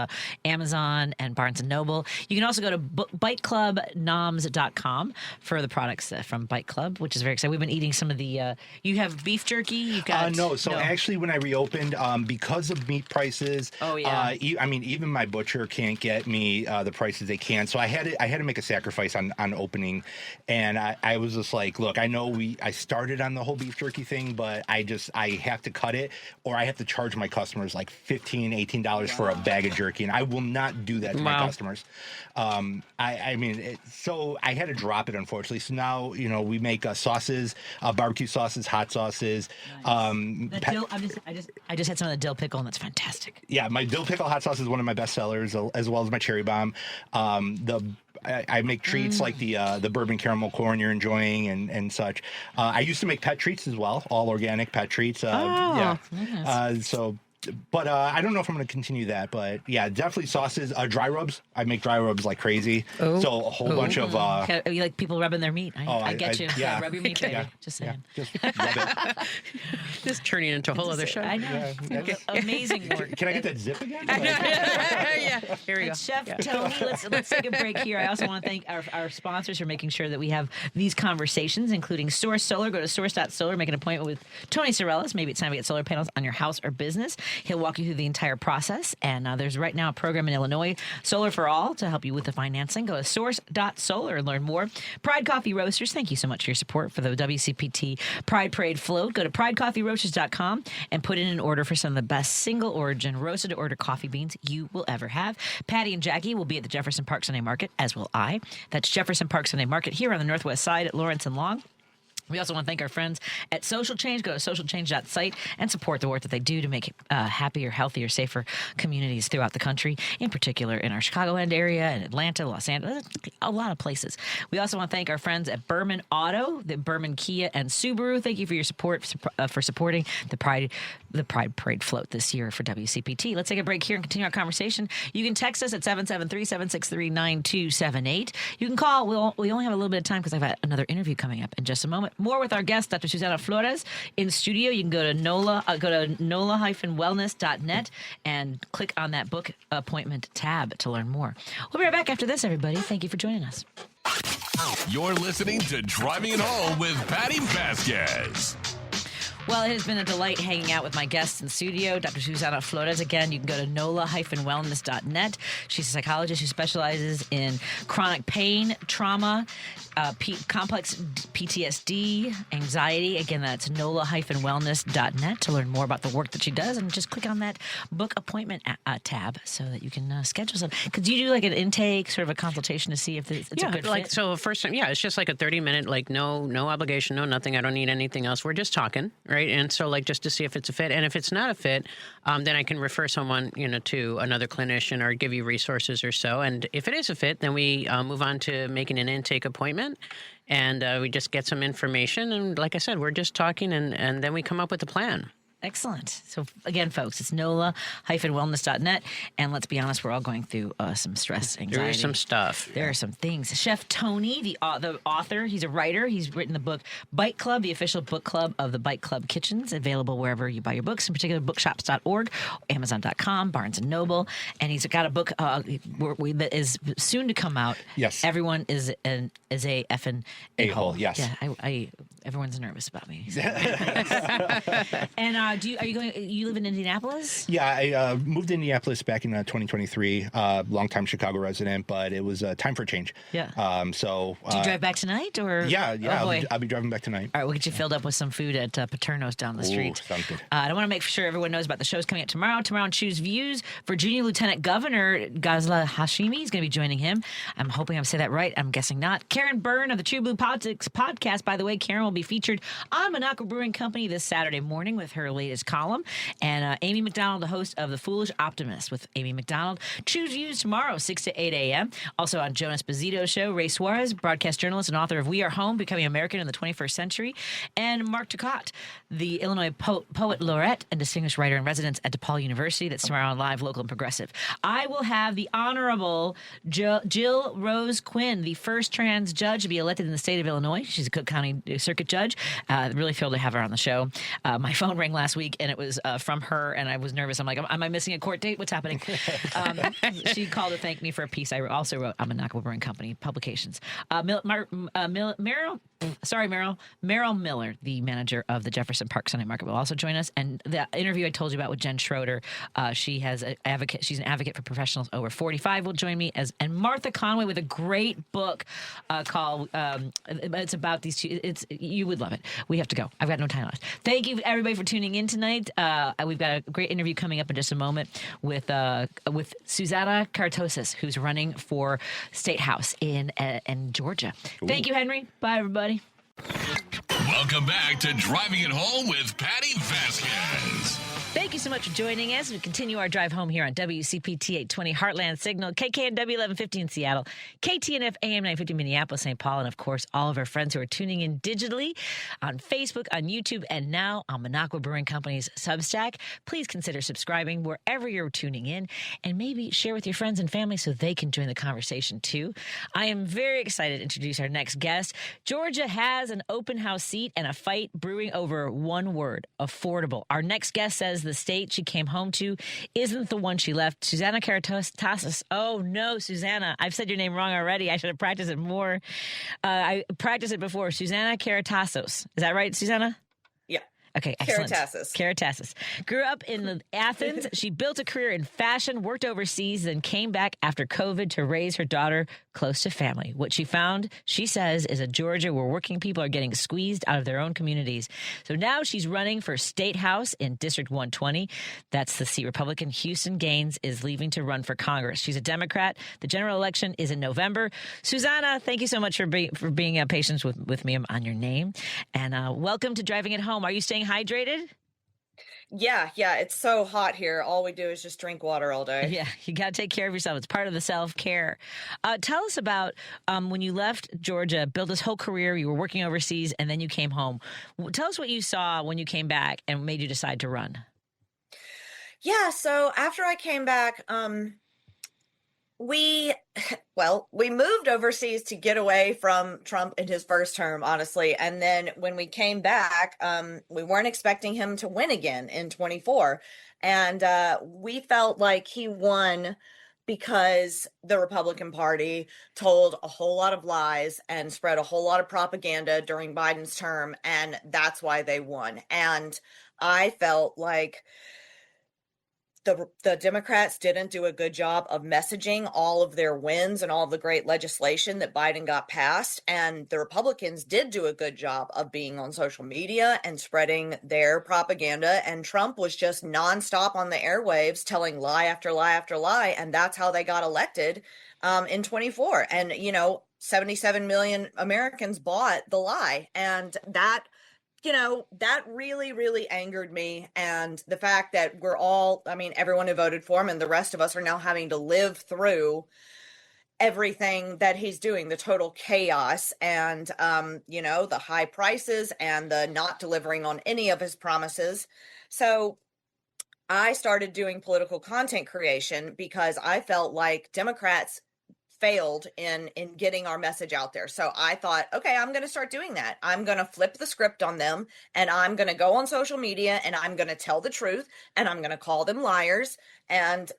Amazon and Barnes and Noble. You can also go to biteclubnoms.com for the products from Bite Club, which is very exciting. We've been eating some of the. You have beef jerky. You've got
no. So actually, when I reopened, because of meat prices, even my butcher can't get me the prices they can. So I had to make a sacrifice on opening, and I was just like, look, I know I started on the whole beef jerky thing, but I have to cut it, or I have to charge my customers like $15-$18 for a bag of jerky, and I will not do that to my customers. So I had to drop it, unfortunately. So now we make sauces, barbecue sauces, hot sauces.
I just had some of the dill pickle, and that's fantastic.
Yeah, my dill pickle hot sauce is one of my best sellers, as well as my cherry bomb. I make treats like the bourbon caramel corn you're enjoying and such. I used to make pet treats as well, all organic pet treats. But I don't know if I'm going to continue that. But yeah, definitely sauces, dry rubs. I make dry rubs like crazy.
Ooh.
So a whole bunch of.
You like people rubbing their meat? I get you.
Yeah.
Rub your meat, baby.
Yeah.
Just saying.
Yeah, just rub it.
This is turning into a whole other show.
I know. Amazing work.
Can I get that zip again?
Yeah. Here we go.
And Chef Tony, let's take a break here. I also want to thank our sponsors for making sure that we have these conversations, including Source Solar. Go to source.solar, make an appointment with Tony Sorellis. Maybe it's time to get solar panels on your house or business. He'll walk you through the entire process. And there's right now a program in Illinois, Solar for All, to help you with the financing. Go to source.solar and learn more. Pride Coffee Roasters, thank you so much for your support for the WCPT Pride Parade float. Go to pridecoffeeroasters.com and put in an order for some of the best single origin roasted to order coffee beans you will ever have. Patty and Jackie will be at the Jefferson Park Sunday Market, as will I. That's Jefferson Park Sunday Market here on the Northwest Side at Lawrence and Long. We also want to thank our friends at Social Change. Go to socialchange.site and support the work that they do to make happier, healthier, safer communities throughout the country, in particular in our Chicagoland area and Atlanta, Los Angeles, a lot of places. We also want to thank our friends at Berman Auto, the Berman Kia and Subaru. Thank you for your support for supporting the Pride Parade float this year for WCPT. Let's take a break here and continue our conversation. You can text us at 773-763-9278. You can call. We only have a little bit of time because I've got another interview coming up in just a moment. More with our guest, Dr. Susana Flores, in studio. You can go to nola-wellness.net and click on that book appointment tab to learn more. We'll be right back after this, everybody. Thank you for joining us.
You're listening to Driving It Home with Patti Vasquez.
Well, it has been a delight hanging out with my guests in studio, Dr. Susana Flores. Again, you can go to nola-wellness.net. She's a psychologist who specializes in chronic pain, trauma, complex PTSD, anxiety. Again, that's nola-wellness.net to learn more about the work that she does. And just click on that book appointment tab so that you can schedule some. Because you do like an intake, sort of a consultation to see if it's a good fit.
So first time, it's just like a 30-minute, like no obligation, no nothing. I don't need anything else. We're just talking, right? And so just to see if it's a fit. And if it's not a fit, then I can refer someone, to another clinician or give you resources or so. And if it is a fit, then we move on to making an intake appointment. And we just get some information. And like I said, we're just talking and then we come up with a plan.
Excellent. So again, folks, it's NOLA-wellness.net. And let's be honest, we're all going through some stress, anxiety.
There is some stuff.
There are some things. Chef Tony, the author, he's a writer. He's written the book Bite Club, the official book club of the Bite Club Kitchens, available wherever you buy your books, in particular bookshops.org, Amazon.com, Barnes & Noble. And he's got a book that is soon to come out.
Yes.
Everyone is a effing
a-hole. Yes.
Yeah, everyone's nervous about me. And you live in Indianapolis?
Yeah, I moved to Indianapolis back in 2023. Longtime Chicago resident, but it was time for a change.
Yeah.
So.
Do you drive back tonight, or?
Yeah.
Oh, boy.
I'll be driving back tonight.
All right, we'll get you filled up with some food at Paterno's down the street.
Sounds good.
I want to make sure everyone knows about the shows coming up tomorrow. Tomorrow on Choose Views, Virginia Lieutenant Governor Ghazla Hashimi is going to be joining him. I'm hoping I'm saying that right. I'm guessing not. Karen Byrne of the True Blue Politics podcast. By the way, Karen will be featured on Monaco Brewing Company this Saturday morning with her latest column. And Amy McDonald, the host of The Foolish Optimist with Amy McDonald. Choose Views tomorrow, 6 to 8 a.m. Also on Jonas Bazito's show, Ray Suarez, broadcast journalist and author of We Are Home, Becoming American in the 21st Century. And Mark Turcotte, the Illinois poet laureate and distinguished writer in residence at DePaul University. That's tomorrow on Live, Local, and Progressive. I will have the Honorable Jill Rose Quinn, the first trans judge to be elected in the state of Illinois. She's a Cook County Circuit Judge. Really thrilled to have her on the show. My phone rang last week, and it was from her, and I was nervous. I'm like, am I missing a court date? What's happening? She called to thank me for a piece I also wrote on Monaco Brewing Company publications. Meryl Miller, the manager of the Jefferson Park Sunday Market, will also join us. And the interview I told you about with Jen Schroeder, she's an advocate for professionals over 45, will join me, and Martha Conway with a great book called it's about these two. You would love it. We have to go. I've got no time left. Thank you everybody for tuning in tonight. We've got a great interview coming up in just a moment with Susanna Karatosis, who's running for State House in Georgia. Ooh. Thank you, Henry. Bye, everybody.
Welcome back to Driving It Home with Patti Vasquez.
Thank you so much for joining us. We continue our drive home here on WCPT 820 Heartland Signal, KKNW 1150 in Seattle, KTNF AM 950 Minneapolis, St. Paul, and of course, all of our friends who are tuning in digitally on Facebook, on YouTube, and now on Monaco Brewing Company's Substack. Please consider subscribing wherever you're tuning in, and maybe share with your friends and family so they can join the conversation too. I am very excited to introduce our next guest. Georgia has an open house seat and a fight brewing over one word: affordable. Our next guest says the state she came home to isn't the one she left. Susanna Karatosis. Oh, no, Susanna. I've said your name wrong already. I should have practiced it more. I practiced it before. Susanna Karatosis. Is that right, Susanna?
Yeah.
Okay, excellent.
Karatosis.
Grew up in Athens. She built a career in fashion, worked overseas, then came back after COVID to raise her daughter close to family. What she found, she says, is a Georgia where working people are getting squeezed out of their own communities. So now she's running for State House in District 120. That's the seat Republican Houston Gaines is leaving to run for Congress. She's a Democrat. The general election is in November. Susanna, thank you so much for being patient with me on your name. And welcome to Driving It Home. Are you staying hydrated?
Yeah, it's so hot here. All we do is just drink water all day.
Yeah, you got to take care of yourself. It's part of the self-care. Tell us about when you left Georgia, built this whole career, you were working overseas, and then you came home. Tell us what you saw when you came back and made you decide to run.
Yeah, so after I came back, we moved overseas to get away from Trump in his first term, honestly. And then when we came back, we weren't expecting him to win again in 24. And we felt like he won because the Republican Party told a whole lot of lies and spread a whole lot of propaganda during Biden's term. And that's why they won. And I felt like the Democrats didn't do a good job of messaging all of their wins and all of the great legislation that Biden got passed. And the Republicans did do a good job of being on social media and spreading their propaganda. And Trump was just nonstop on the airwaves telling lie after lie after lie. And that's how they got elected in 24. And, 77 million Americans bought the lie. And that really, really angered me. And the fact that everyone who voted for him and the rest of us are now having to live through everything that he's doing, the total chaos and, the high prices and the not delivering on any of his promises So I started doing political content creation because I felt like Democrats failed in getting our message out there. So I thought, okay, I'm going to start doing that. I'm going to flip the script on them, and I'm going to go on social media, and I'm going to tell the truth, and I'm going to call them liars, and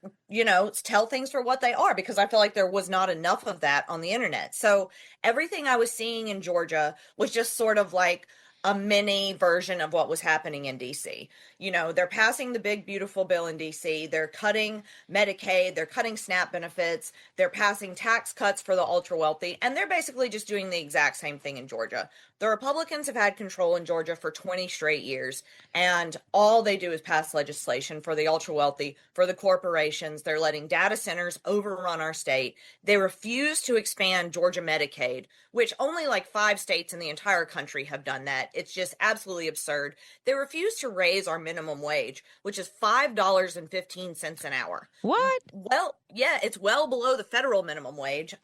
tell things for what they are, because I feel like there was not enough of that on the internet. So everything I was seeing in Georgia was just sort of like a mini version of what was happening in DC. They're passing the big, beautiful bill in DC. They're cutting Medicaid. They're cutting SNAP benefits. They're passing tax cuts for the ultra wealthy. And they're basically just doing the exact same thing in Georgia. The Republicans have had control in Georgia for 20 straight years. And all they do is pass legislation for the ultra wealthy, for the corporations. They're letting data centers overrun our state. They refuse to expand Georgia Medicaid, which only like 5 states in the entire country have done that. It's just absolutely absurd. They refuse to raise our minimum wage, which is $5.15 an hour.
What?
Well, yeah, it's well below the federal minimum wage.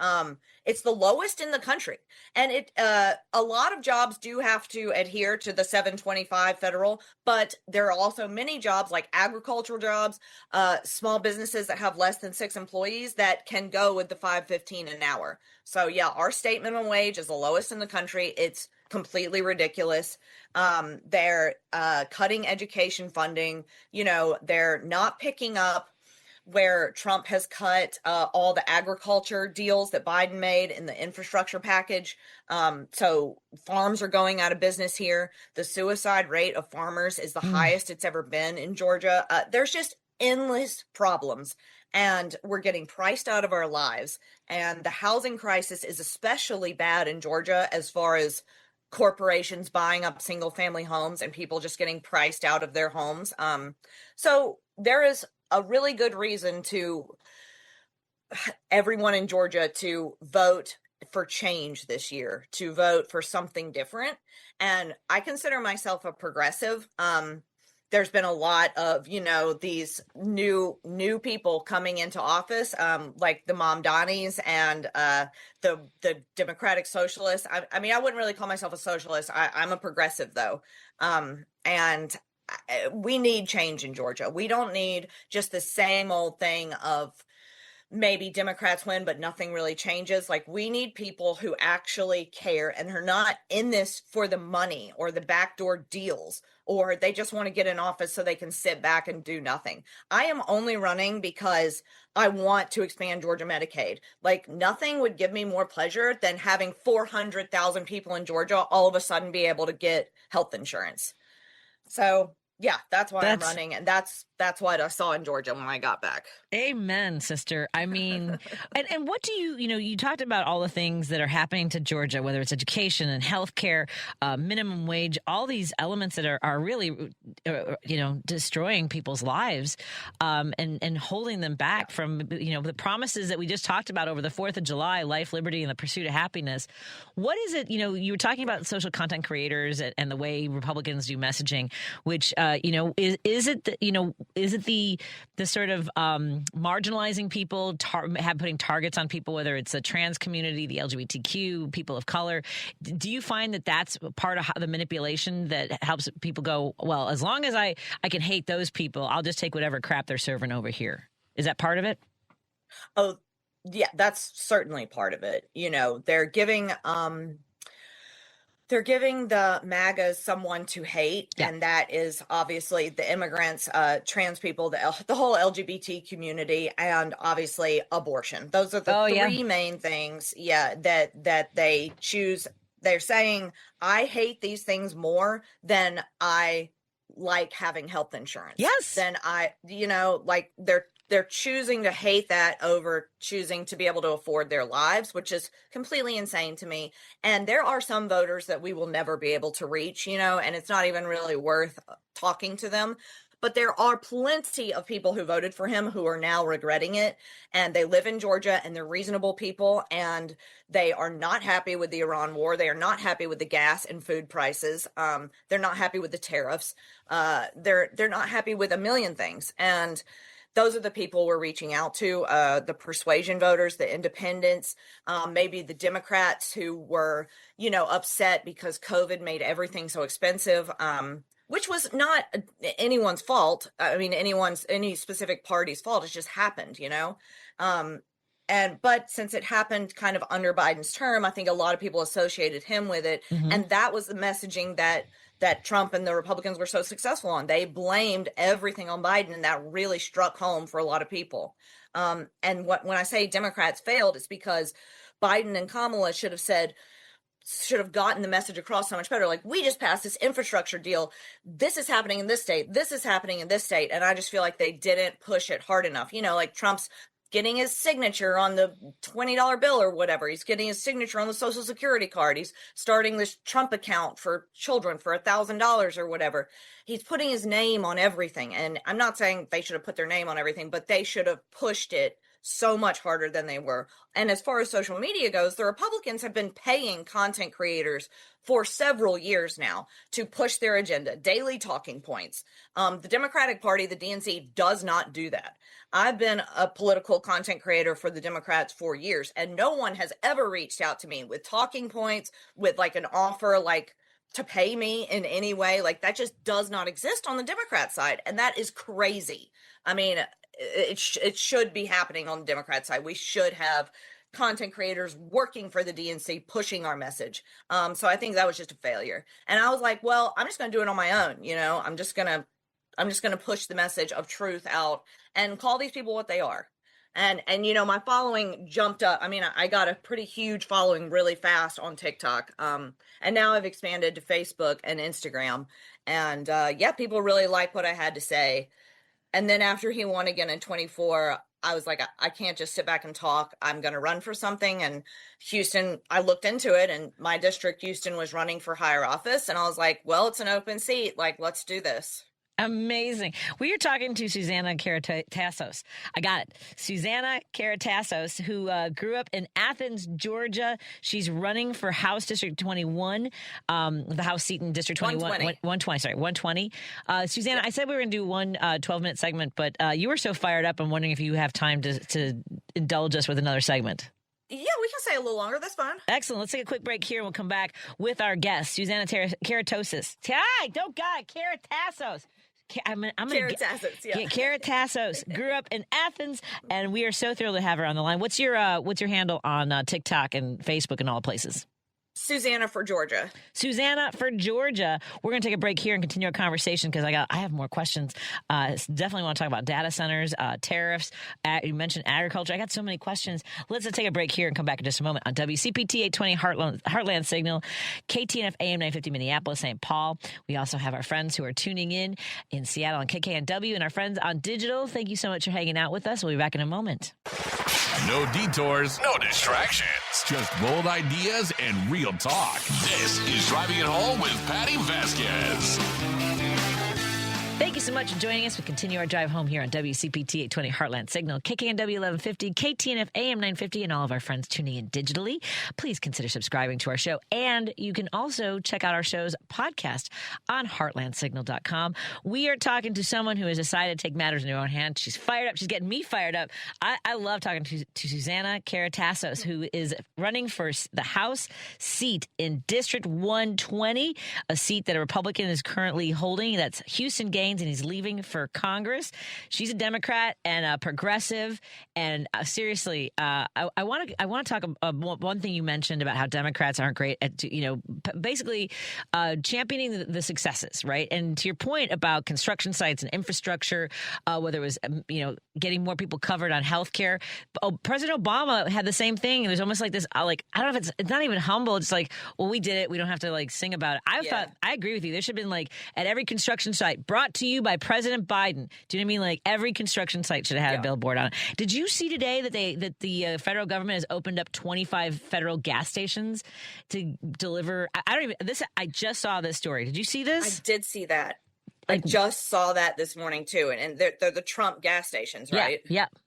It's the lowest in the country. And a lot of jobs do have to adhere to the 725 federal, but there are also many jobs like agricultural jobs, small businesses that have less than 6 employees that can go with the 5.15 an hour. So yeah, our state minimum wage is the lowest in the country. It's completely ridiculous. They're cutting education funding. They're not picking up where Trump has cut all the agriculture deals that Biden made in the infrastructure package. So farms are going out of business here. The suicide rate of farmers is the highest it's ever been in Georgia. There's just endless problems, and we're getting priced out of our lives. And the housing crisis is especially bad in Georgia as far as corporations buying up single family homes and people just getting priced out of their homes. So there is a really good reason to everyone in Georgia to vote for change this year, to vote for something different. And I consider myself a progressive. There's been a lot of, these new people coming into office, like the Mom Donnies and the Democratic Socialists. I mean, I wouldn't really call myself a socialist. I'm a progressive, though. And we need change in Georgia. We don't need just the same old thing of maybe Democrats win, but nothing really changes. Like, we need people who actually care and are not in this for the money or the backdoor deals, or they just want to get in office so they can sit back and do nothing. I am only running because I want to expand Georgia Medicaid. Like, nothing would give me more pleasure than having 400,000 people in Georgia all of a sudden be able to get health insurance. So yeah, that's why I'm running, and that's what I saw in Georgia when I got back.
Amen, sister. I mean, and what do you talked about all the things that are happening to Georgia, whether it's education and healthcare, minimum wage, all these elements that are really, destroying people's lives, and holding them back from, the promises that we just talked about over the 4th of July, life, liberty, and the pursuit of happiness. What is it, you were talking about social content creators and the way Republicans do messaging, which, is it the sort of marginalizing people, putting targets on people, whether it's the trans community, the LGBTQ, people of color? Do you find that that's part of the manipulation that helps people go, well, as long as I can hate those people, I'll just take whatever crap they're serving over here? Is that part of it?
Oh, yeah, that's certainly part of it. They're giving the MAGAs someone to hate, and that is obviously the immigrants, trans people, the whole LGBT community, and obviously abortion. Those are the three main things, that they choose. They're saying, I hate these things more than I like having health insurance.
Yes.
Then they're choosing to hate that over choosing to be able to afford their lives, which is completely insane to me. And there are some voters that we will never be able to reach, and it's not even really worth talking to them. But there are plenty of people who voted for him who are now regretting it. And they live in Georgia, and they're reasonable people, and they are not happy with the Iran war. They are not happy with the gas and food prices. They're not happy with the tariffs. They're not happy with a million things. And those are the people we're reaching out to, the persuasion voters, the independents, maybe the Democrats who were, upset because COVID made everything so expensive. which was not anyone's fault. I mean, any specific party's fault. It just happened, you know? But since it happened kind of under Biden's term, I think a lot of people associated him with it.
Mm-hmm.
And that was the messaging that Trump and the Republicans were so successful on. They blamed everything on Biden, and that really struck home for a lot of people. And when I say Democrats failed, it's because Biden and Kamala should have gotten the message across so much better. Like, we just passed this infrastructure deal. This is happening in this state. This is happening in this state. And I just feel like they didn't push it hard enough. You know, like Trump's getting his signature on the $20 bill or whatever. He's getting his signature on the Social Security card. He's starting this Trump account for children for $1,000 or whatever. He's putting his name on everything. And I'm not saying they should have put their name on everything, but they should have pushed it so much harder than they were. And as far as social media goes, the Republicans have been paying content creators for several years now to push their agenda, daily talking points. The Democratic Party, the DNC, does not do that. I've been a political content creator for the Democrats for years, and no one has ever reached out to me with talking points, with like an offer, like to pay me in any way. Like, that just does not exist on the Democrat side. And that is crazy. I mean, it should be happening on the Democrat side. We should have content creators working for the DNC, pushing our message. So I think that was just a failure. And I was like, well, I'm just going to do it on my own. You know, I'm just going to push the message of truth out and call these people what they are. And you know, my following jumped up. I mean, I got a pretty huge following really fast on TikTok. And now I've expanded to Facebook and Instagram. And yeah, people really like what I had to say. And then after he won again in 24, I was like, I can't just sit back and talk. I'm going to run for something. And Houston, I looked into it, and my district, Houston, was running for higher office. And I was like, well, it's an open seat. Like, let's do this.
Amazing. We are talking to Susanna Karatassos. I got it. Susanna Karatassos, who grew up in Athens, Georgia. She's running for House District 21, the House seat in District 120. Susanna, I said we were going to do one 12-minute segment, but you were so fired up. I'm wondering if you have time to indulge us with another segment.
Yeah, we can stay a little longer. That's fine.
Excellent. Let's take a quick break here, and we'll come back with our guest, Susanna Karatassos. Karatassos.
Karatassos, yeah.
Karatassos grew up in Athens, and we are so thrilled to have her on the line. What's your handle on TikTok and Facebook and all the places?
Susanna for Georgia.
Susanna for Georgia. We're going to take a break here and continue our conversation because I have more questions. Definitely want to talk about data centers, tariffs. You mentioned agriculture. I got so many questions. Let's take a break here and come back in just a moment on WCPT 820 Heartland Signal, KTNF AM 950 Minneapolis, St. Paul. We also have our friends who are tuning in Seattle on KKNW, and our friends on digital. Thank you so much for hanging out with us. We'll be back in a moment.
No detours, no distractions. Just bold ideas and real talk. This is Driving It Home with Patti Vasquez.
Thank you so much for joining us. We continue our drive home here on WCPT 820 Heartland Signal, KKNW 1150, KTNF AM 950, and all of our friends tuning in digitally. Please consider subscribing to our show. And you can also check out our show's podcast on heartlandsignal.com. We are talking to someone who has decided to take matters in her own hands. She's fired up. She's getting me fired up. I love talking to Susanna Karatassos, who is running for the House seat in District 120, a seat that a Republican is currently holding. That's Houston Gaines, and he's leaving for Congress. She's a Democrat and a progressive. And seriously, I want to talk about one thing you mentioned about how Democrats aren't great at, basically championing the successes, right? And to your point about construction sites and infrastructure, whether it was, getting more people covered on healthcare. President Obama had the same thing. It was almost like this, I don't know if it's not even humble. It's like, well, we did it. We don't have to sing about it. I agree with you. There should have been at every construction site brought to you by President Biden. Do you know what I mean? Every construction site should have had a billboard on it. Did you see today that the federal government has opened up 25 federal gas stations to deliver? I just saw this story. Did you see this?
I did see that. I just saw that this morning too, and they're the Trump gas stations, right?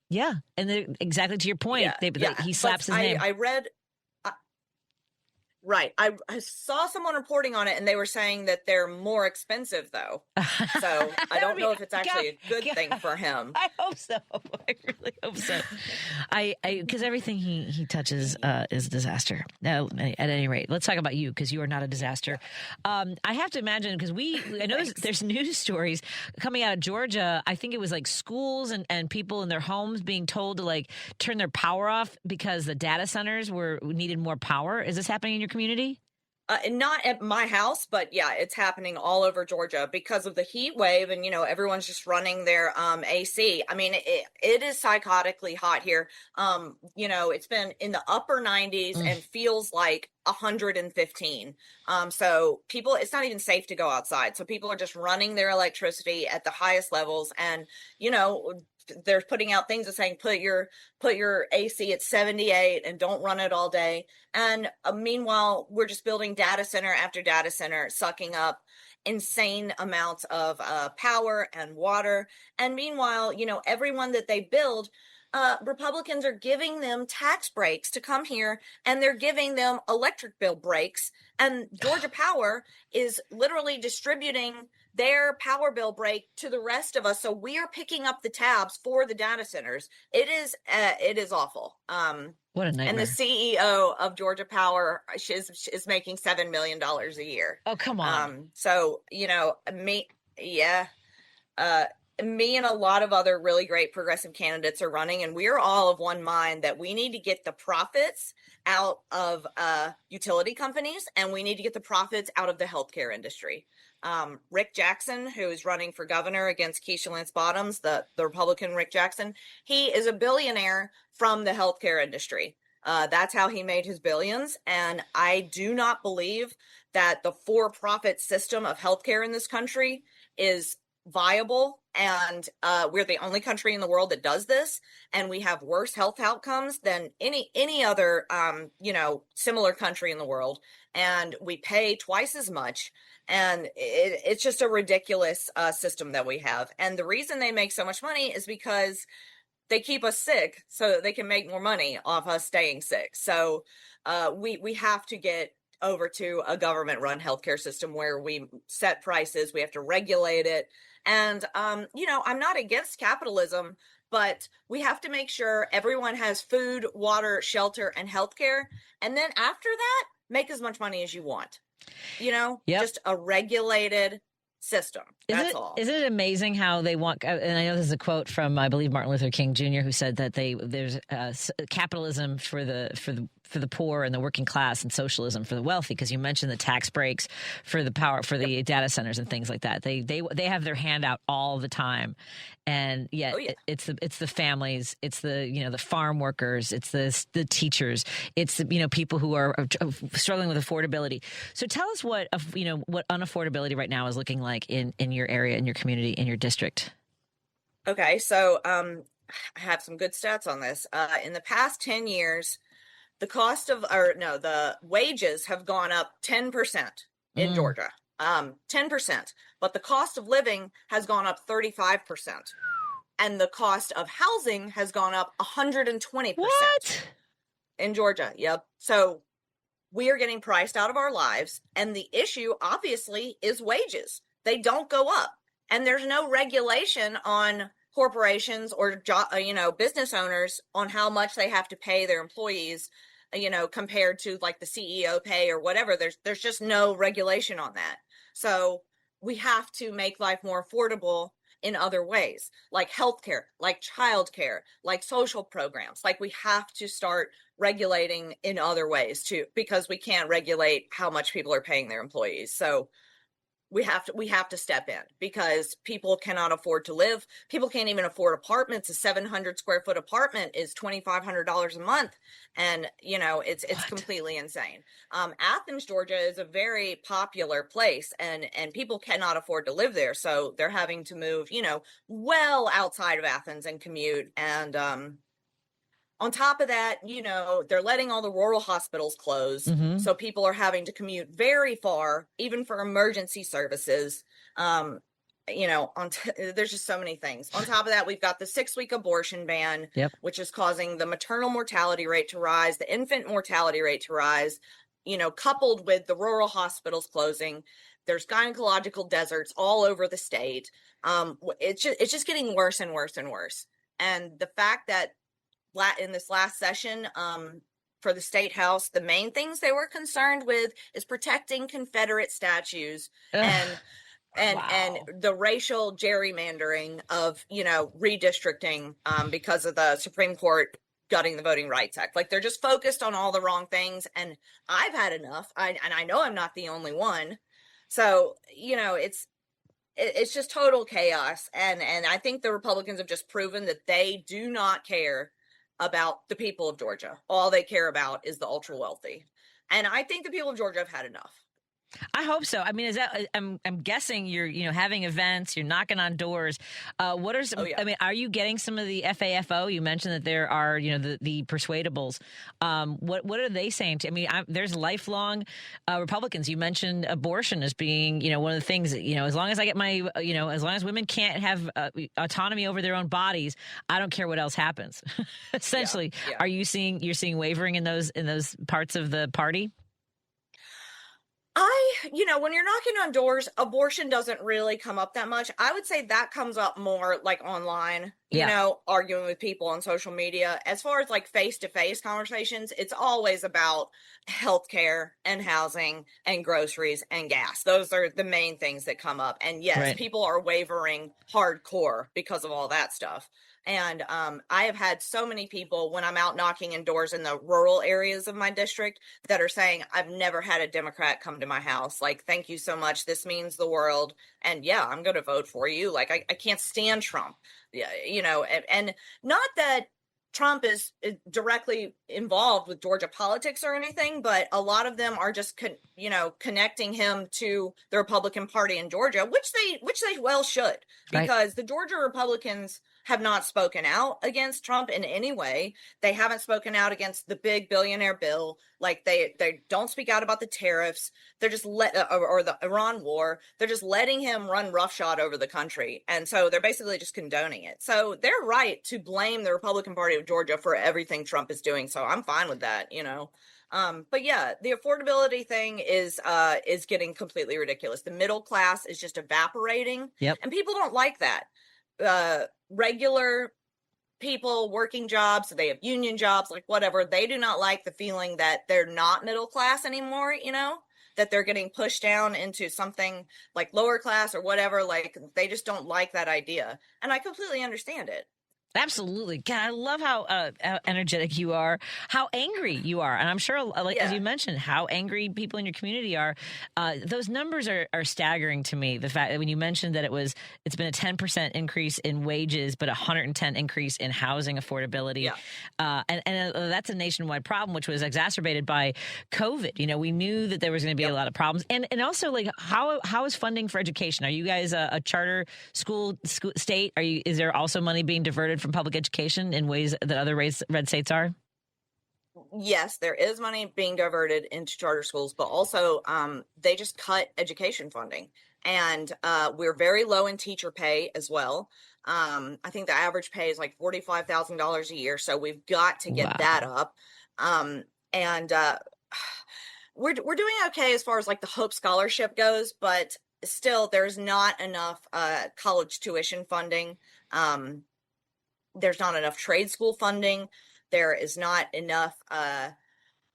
Yeah. And exactly to your point, he slaps his name.
I read. Right. I saw someone reporting on it, and they were saying that they're more expensive, though. So I don't know if it's actually a good thing for him.
I hope so. I really hope so. Because everything he touches is a disaster. Now, at any rate, let's talk about you, because you are not a disaster. I have to imagine, because I know there's news stories coming out of Georgia. I think it was like schools and people in their homes being told to like turn their power off because the data centers needed more power. Is this happening in your community?
Not at my house, but yeah, it's happening all over Georgia because of the heat wave, and everyone's just running their AC. I mean, it is psychotically hot here. It's been in the upper 90s and feels like 115. So people, it's not even safe to go outside. So people are just running their electricity at the highest levels, and they're putting out things that saying put your AC at 78 and don't run it all day. And meanwhile, we're just building data center after data center, sucking up insane amounts of power and water. And meanwhile, everyone that they build, Republicans are giving them tax breaks to come here, and they're giving them electric bill breaks. And Georgia Power is literally distributing their power bill break to the rest of us. So we are picking up the tabs for the data centers. It is awful.
What a nightmare.
And the CEO of Georgia Power is making $7 million a year.
Oh, come on.
So, me and a lot of other really great progressive candidates are running, and we're all of one mind that we need to get the profits out of utility companies, and we need to get the profits out of the healthcare industry. Rick Jackson, who is running for governor against Keisha Lance Bottoms, the Republican Rick Jackson, he is a billionaire from the healthcare industry. That's how he made his billions. And I do not believe that the for-profit system of healthcare in this country is viable. And we're the only country in the world that does this. And we have worse health outcomes than any other, similar country in the world. And we pay twice as much. And it's just a ridiculous system that we have. And the reason they make so much money is because they keep us sick so that they can make more money off us staying sick. So we have to get over to a government-run healthcare system where we set prices, we have to regulate it. And, I'm not against capitalism, but we have to make sure everyone has food, water, shelter, and healthcare. And then after that, make as much money as you want. Just a regulated system. That's all.
Isn't it amazing how they want? And I know this is a quote from, I believe, Martin Luther King Jr., who said that there's capitalism for the poor and the working class, and socialism for the wealthy. Because you mentioned the tax breaks for the power for the data centers and things like that. They have their hand out all the time, and yet it's the families, it's the the farm workers, it's the teachers, it's the people who are struggling with affordability. So tell us what unaffordability right now is looking like in your area, in your community, in your district.
Okay, so I have some good stats on this. In the past 10 years, the wages have gone up 10% in Georgia, 10%, but the cost of living has gone up 35%, and the cost of housing has gone up 120%.
What?
In Georgia? Yep. So we are getting priced out of our lives, and the issue obviously is wages. They don't go up, and there's no regulation on corporations or business owners on how much they have to pay their employees, compared to like the CEO pay or whatever. There's just no regulation on that. So we have to make life more affordable in other ways, like healthcare, like childcare, like social programs. Like we have to start regulating in other ways too, because we can't regulate how much people are paying their employees. So we have to step in, because people cannot afford to live. People can't even afford apartments. A 700 square foot apartment is $2,500 a month. And, it's completely insane. Athens, Georgia is a very popular place, and people cannot afford to live there. So they're having to move, well outside of Athens and commute. And, on top of that, they're letting all the rural hospitals close.
Mm-hmm.
So people are having to commute very far, even for emergency services. There's just so many things. On top of that, we've got the 6-week abortion ban,
Yep.
which is causing the maternal mortality rate to rise, the infant mortality rate to rise. coupled with the rural hospitals closing, there's gynecological deserts all over the state. It's just getting worse and worse and worse. And the fact that in this last session, for the state house, the main things they were concerned with is protecting Confederate statues and the racial gerrymandering of redistricting because of the Supreme Court gutting the Voting Rights Act. Like, they're just focused on all the wrong things, and I've had enough. And I know I'm not the only one. So it's just total chaos, and I think the Republicans have just proven that they do not care about the people of Georgia. All they care about is the ultra wealthy. And I think the people of Georgia have had enough.
I hope so. I mean, I'm guessing you're having events, you're knocking on doors. What are some, I mean, are you getting some of the FAFO? You mentioned that there are, the persuadables. What are they saying to, there's lifelong Republicans. You mentioned abortion as being, one of the things that, as long as I get my, as long as women can't have autonomy over their own bodies, I don't care what else happens. Essentially, are you seeing wavering in those parts of the party?
When you're knocking on doors, abortion doesn't really come up that much. I would say that comes up more like online, arguing with people on social media. As far as like face-to-face conversations, it's always about healthcare and housing and groceries and gas. Those are the main things that come up. And yes, people are wavering hardcore because of all that stuff. And I have had so many people when I'm out knocking in doors in the rural areas of my district that are saying, I've never had a Democrat come to my house. Like, thank you so much. This means the world. And yeah, I'm going to vote for you. Like, I can't stand Trump. Yeah, and not that Trump is directly involved with Georgia politics or anything, but a lot of them are just, connecting him to the Republican Party in Georgia, which they well should, because the Georgia Republicans have not spoken out against Trump in any way. They haven't spoken out against the big billionaire bill. Like, they don't speak out about the tariffs. They're just or the Iran war. They're just letting him run roughshod over the country. And so they're basically just condoning it. So they're right to blame the Republican Party of Georgia for everything Trump is doing. So I'm fine with that, But yeah, the affordability thing is getting completely ridiculous. The middle class is just evaporating.
Yep.
And people don't like that. Regular people working jobs, so they have union jobs, like whatever, they do not like the feeling that they're not middle class anymore, that they're getting pushed down into something like lower class or whatever. Like, they just don't like that idea. And I completely understand it.
Absolutely. God, I love how energetic you are, how angry you are. And I'm sure, as you mentioned, how angry people in your community are. Those numbers are staggering to me. The fact that when you mentioned that it's been a 10% increase in wages, but 110 increase in housing affordability. Yeah. And that's a nationwide problem, which was exacerbated by COVID. We knew that there was going to be a lot of problems. And also, like, how is funding for education? Are you guys a charter school state? Is there also money being diverted from public education in ways that other red states are?
Yes, there is money being diverted into charter schools, but also they just cut education funding. And we're very low in teacher pay as well. I think the average pay is like $45,000 a year. So we've got to get that up. And we're doing okay as far as like the Hope Scholarship goes, but still there's not enough college tuition funding. There's not enough trade school funding. There is not enough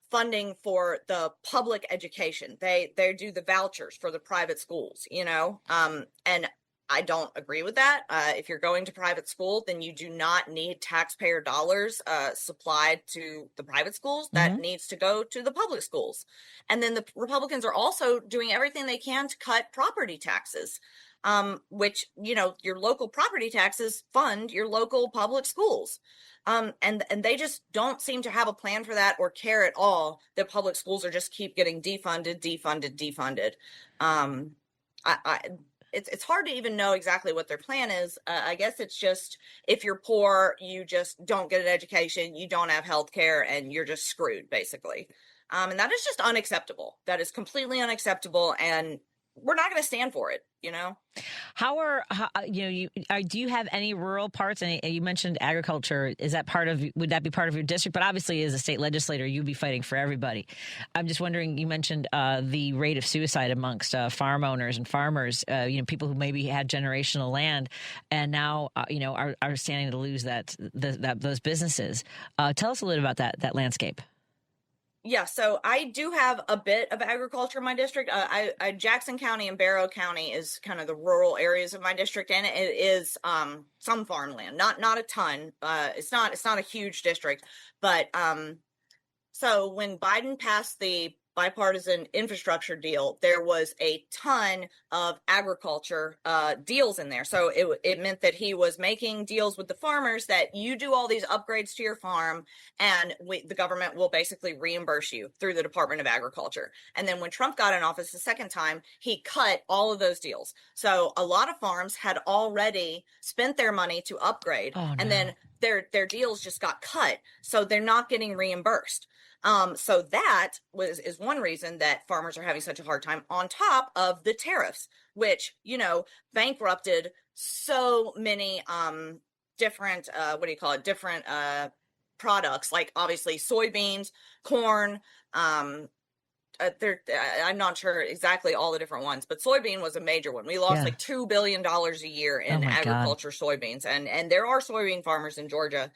funding for the public education. They do the vouchers for the private schools, and I don't agree with that. If you're going to private school, then you do not need taxpayer dollars supplied to the private schools. That needs to go to the public schools. And then the Republicans are also doing everything they can to cut property taxes. Which, your local property taxes fund your local public schools. And they just don't seem to have a plan for that or care at all that public schools are just keep getting defunded. It's hard to even know exactly what their plan is. I guess it's just, if you're poor, you just don't get an education, you don't have health care, and you're just screwed, basically. And that is just unacceptable. That is completely unacceptable. And we're not going to stand for it,
Do you have any rural parts? And you mentioned agriculture. Would that be part of your district? But obviously, as a state legislator, you'd be fighting for everybody. I'm just wondering, you mentioned the rate of suicide amongst farm owners and farmers, people who maybe had generational land and now, are standing to lose those businesses. Tell us a little about that landscape.
Yeah, so I do have a bit of agriculture in my district. Jackson County and Barrow County is kind of the rural areas of my district, and it is some farmland, not a ton. It's not a huge district, but so when Biden passed the bipartisan infrastructure deal, there was a ton of agriculture deals in there. So it meant that he was making deals with the farmers that you do all these upgrades to your farm, and the government will basically reimburse you through the Department of Agriculture. And then when Trump got in office the second time, he cut all of those deals. So a lot of farms had already spent their money to upgrade, and then their deals just got cut. So they're not getting reimbursed. So that is one reason that farmers are having such a hard time, on top of the tariffs, which, bankrupted so many different different products, like obviously soybeans, corn. I'm not sure exactly all the different ones, but soybean was a major one. We lost like $2 billion a year in agriculture soybeans, and there are soybean farmers in Georgia.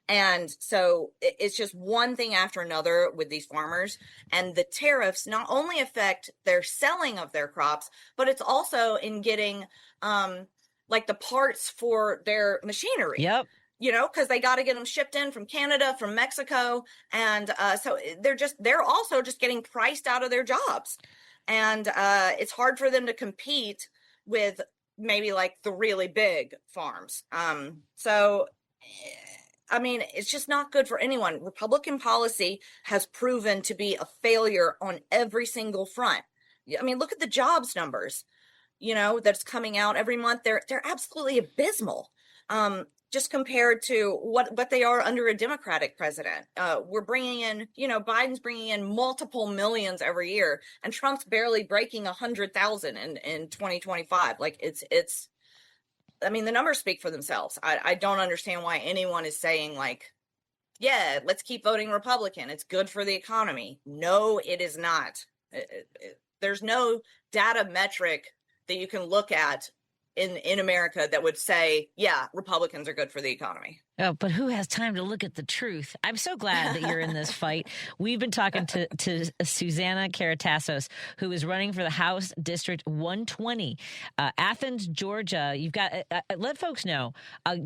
And so it's just one thing after another with these farmers, and the tariffs not only affect their selling of their crops, but it's also in getting like the parts for their machinery.
Yep.
Because they got to get them shipped in from Canada, from Mexico. And so they're also just getting priced out of their jobs. And it's hard for them to compete with maybe like the really big farms. It's just not good for anyone. Republican policy has proven to be a failure on every single front. Look at the jobs numbers, that's coming out every month. They're absolutely abysmal. Just compared to what they are under a Democratic president. We're bringing in, Biden's bringing in multiple millions every year, and Trump's barely breaking 100,000 in 2025. Like the numbers speak for themselves. I don't understand why anyone is saying like, yeah, let's keep voting Republican. It's good for the economy. No, it is not. There's no data metric that you can look at in America that would say, yeah, Republicans are good for the economy.
Oh, but who has time to look at the truth? I'm so glad that you're in this fight. We've been talking to Susanna Karatassos, who is running for the House District 120, Athens, Georgia. You've got let folks know.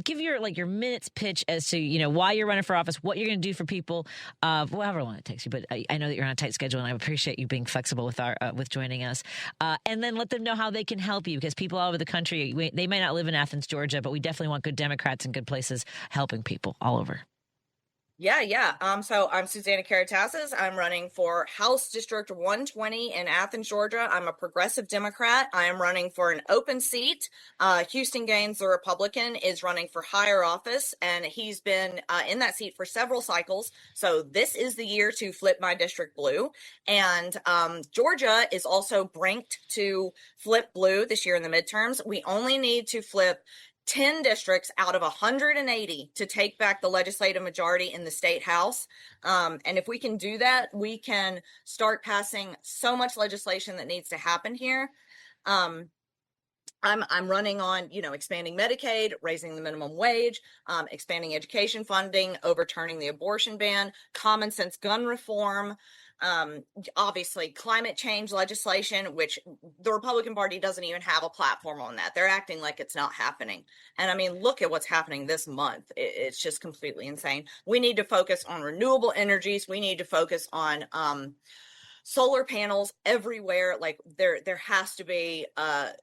Give your minutes pitch as to why you're running for office, what you're going to do for people, however long it takes you. But I know that you're on a tight schedule, and I appreciate you being flexible with joining us. And then let them know how they can help you, because people all over the country, they might not live in Athens, Georgia, but we definitely want good Democrats and good places helping people all over.
Yeah. So I'm Susanna Karatassos. I'm running for House District 120 in Athens, Georgia. I'm a progressive Democrat. I am running for an open seat. Houston Gaines, the Republican, is running for higher office, and he's been in that seat for several cycles. So this is the year to flip my district blue. And Georgia is also brinked to flip blue this year in the midterms. We only need to flip 10 districts out of 180 to take back the legislative majority in the state house. And if we can do that, we can start passing so much legislation that needs to happen here. I'm running on, expanding Medicaid, raising the minimum wage, expanding education funding, overturning the abortion ban, common sense gun reform, obviously climate change legislation, which the Republican Party doesn't even have a platform on that. They're acting like it's not happening. And look at what's happening this month. It's just completely insane. We need to focus on renewable energies. We need to focus on solar panels everywhere. Like there has to be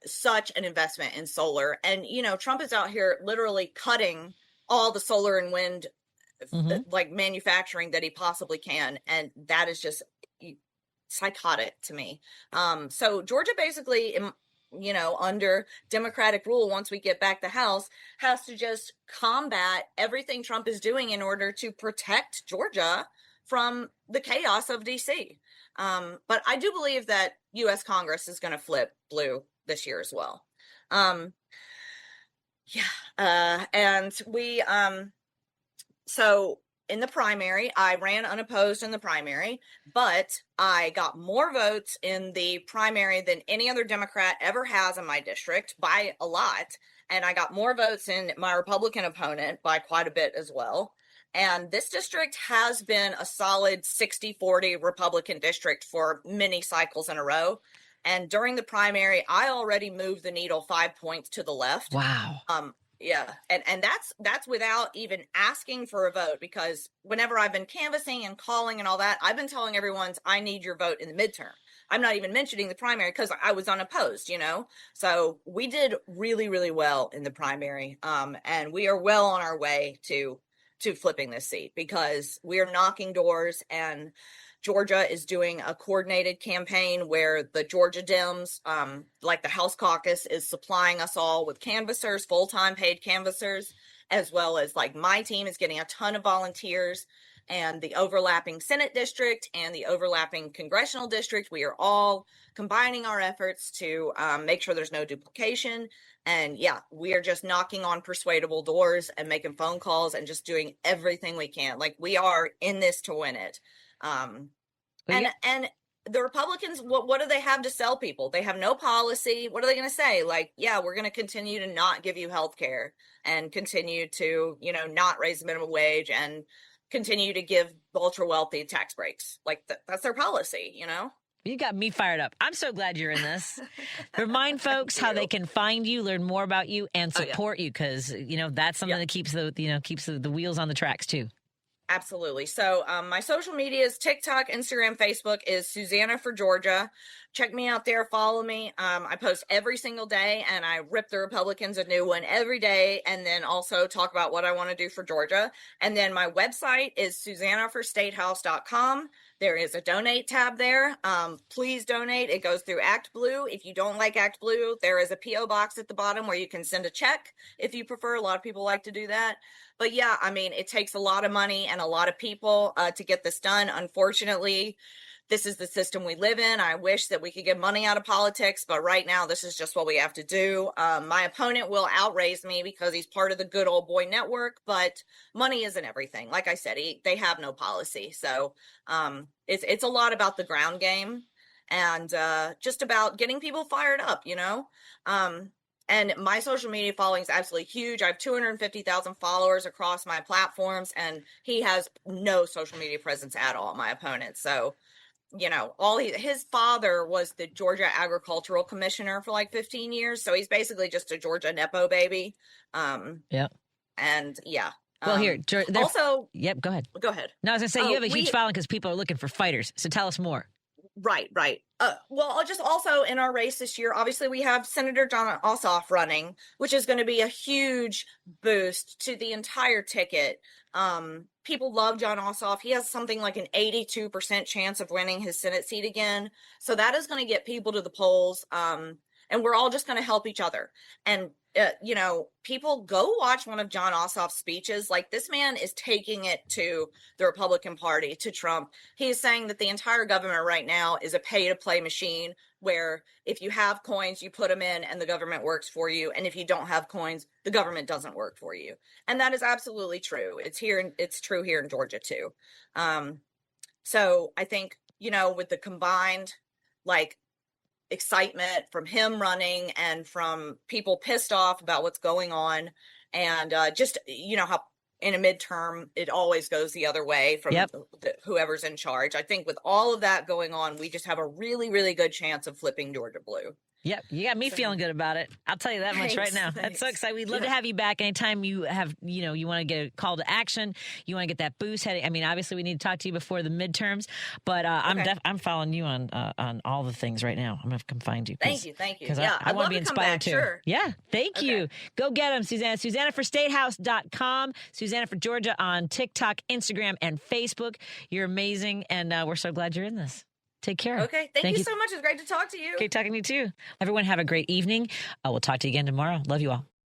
such an investment in solar. And, Trump is out here literally cutting all the solar and wind manufacturing that he possibly can, and that is just psychotic to me. So Georgia basically, under Democratic rule, once we get back the House, has to just combat everything Trump is doing in order to protect Georgia from the chaos of DC. But I do believe that U.S. Congress is going to flip blue this year as well. And we, so in the primary, I ran unopposed in the primary, but I got more votes in the primary than any other Democrat ever has in my district by a lot. And I got more votes in my Republican opponent by quite a bit as well. And this district has been a solid 60-40 Republican district for many cycles in a row. And during the primary, I already moved the needle 5 points to the left.
Wow.
Yeah. And that's without even asking for a vote, because whenever I've been canvassing and calling and all that, I've been telling everyone I need your vote in the midterm. I'm not even mentioning the primary because I was unopposed, you know? So we did really, really well in the primary. And we are well on our way to flipping this seat, because we are knocking doors, and Georgia is doing a coordinated campaign where the Georgia Dems, like the House Caucus, is supplying us all with canvassers, full-time paid canvassers, as well as like my team is getting a ton of volunteers, and the overlapping Senate district and the overlapping congressional district. We are all combining our efforts to make sure there's no duplication. And yeah, we are just knocking on persuadable doors and making phone calls and just doing everything we can. Like, we are in this to win it. And the Republicans, what do they have to sell people? They have no policy. What are they going to say? Like, yeah, we're going to continue to not give you health care and continue to, you know, not raise the minimum wage and continue to give ultra wealthy tax breaks. Like, that's their policy, you know?
You got me fired up. I'm so glad you're in this. Remind folks how they can find you, learn more about you, and support you, because, you know, that's something that keeps the wheels on the tracks too.
Absolutely. So my social media is TikTok, Instagram, Facebook is Susanna for Georgia. Check me out there. Follow me. I post every single day, and I rip the Republicans a new one every day, and then also talk about what I want to do for Georgia. And then my website is SusannaForStatehouse.com. There is a donate tab there. Please donate. It goes through Act Blue. If you don't like Act Blue, there is a P.O. box at the bottom where you can send a check if you prefer. A lot of people like to do that. But yeah, I mean, it takes a lot of money and a lot of people to get this done. Unfortunately, this is the system we live in. I wish that we could get money out of politics, but right now this is just what we have to do. My opponent will outraise me because he's part of the good old boy network, but money isn't everything. Like I said, they have no policy. So it's a lot about the ground game and just about getting people fired up, you know? And my social media following is absolutely huge. I have 250,000 followers across my platforms, and he has no social media presence at all, my opponent. So, you know, his father was the Georgia Agricultural Commissioner for like 15 years. So he's basically just a Georgia Nepo baby.
Yeah.
And yeah.
Well, here,
also,
yep, go ahead.
Go ahead.
No, I was going to say, you have a huge following because people are looking for fighters. So tell us more.
Right. Well, I'll just also in our race this year, obviously we have Senator John Ossoff running, which is going to be a huge boost to the entire ticket. People love John Ossoff. He has something like an 82% chance of winning his Senate seat again. So that is going to get people to the polls. And we're all just going to help each other. And, you know, people go watch one of John Ossoff's speeches. Like, this man is taking it to the Republican Party, to Trump. He is saying that the entire government right now is a pay-to-play machine where if you have coins, you put them in and the government works for you. And if you don't have coins, the government doesn't work for you. And that is absolutely true. It's true here in Georgia too. So I think, you know, with the combined, like, excitement from him running and from people pissed off about what's going on, and just, you know, how in a midterm it always goes the other way from whoever's in charge. I think with all of that going on, we just have a really, really good chance of flipping Georgia blue.
Yep, you got me feeling good about it. I'll tell you that much right now. That's so exciting. We'd love to have you back anytime you have, you know, you want to get a call to action, you want to get that boost heading. I mean, obviously we need to talk to you before the midterms, but I'm following you on all the things right now. I'm gonna come find you.
Thank you.
Because I want to be inspired too.
Sure.
Yeah, thank you. Go get them, Susanna. SusannaForStatehouse.com. Susanna for Georgia on TikTok, Instagram, and Facebook. You're amazing, and we're so glad you're in this. Take care.
Okay. Thank you so much. It's great to talk to you.
Great talking to you too. Everyone have a great evening. We'll talk to you again tomorrow. Love you all.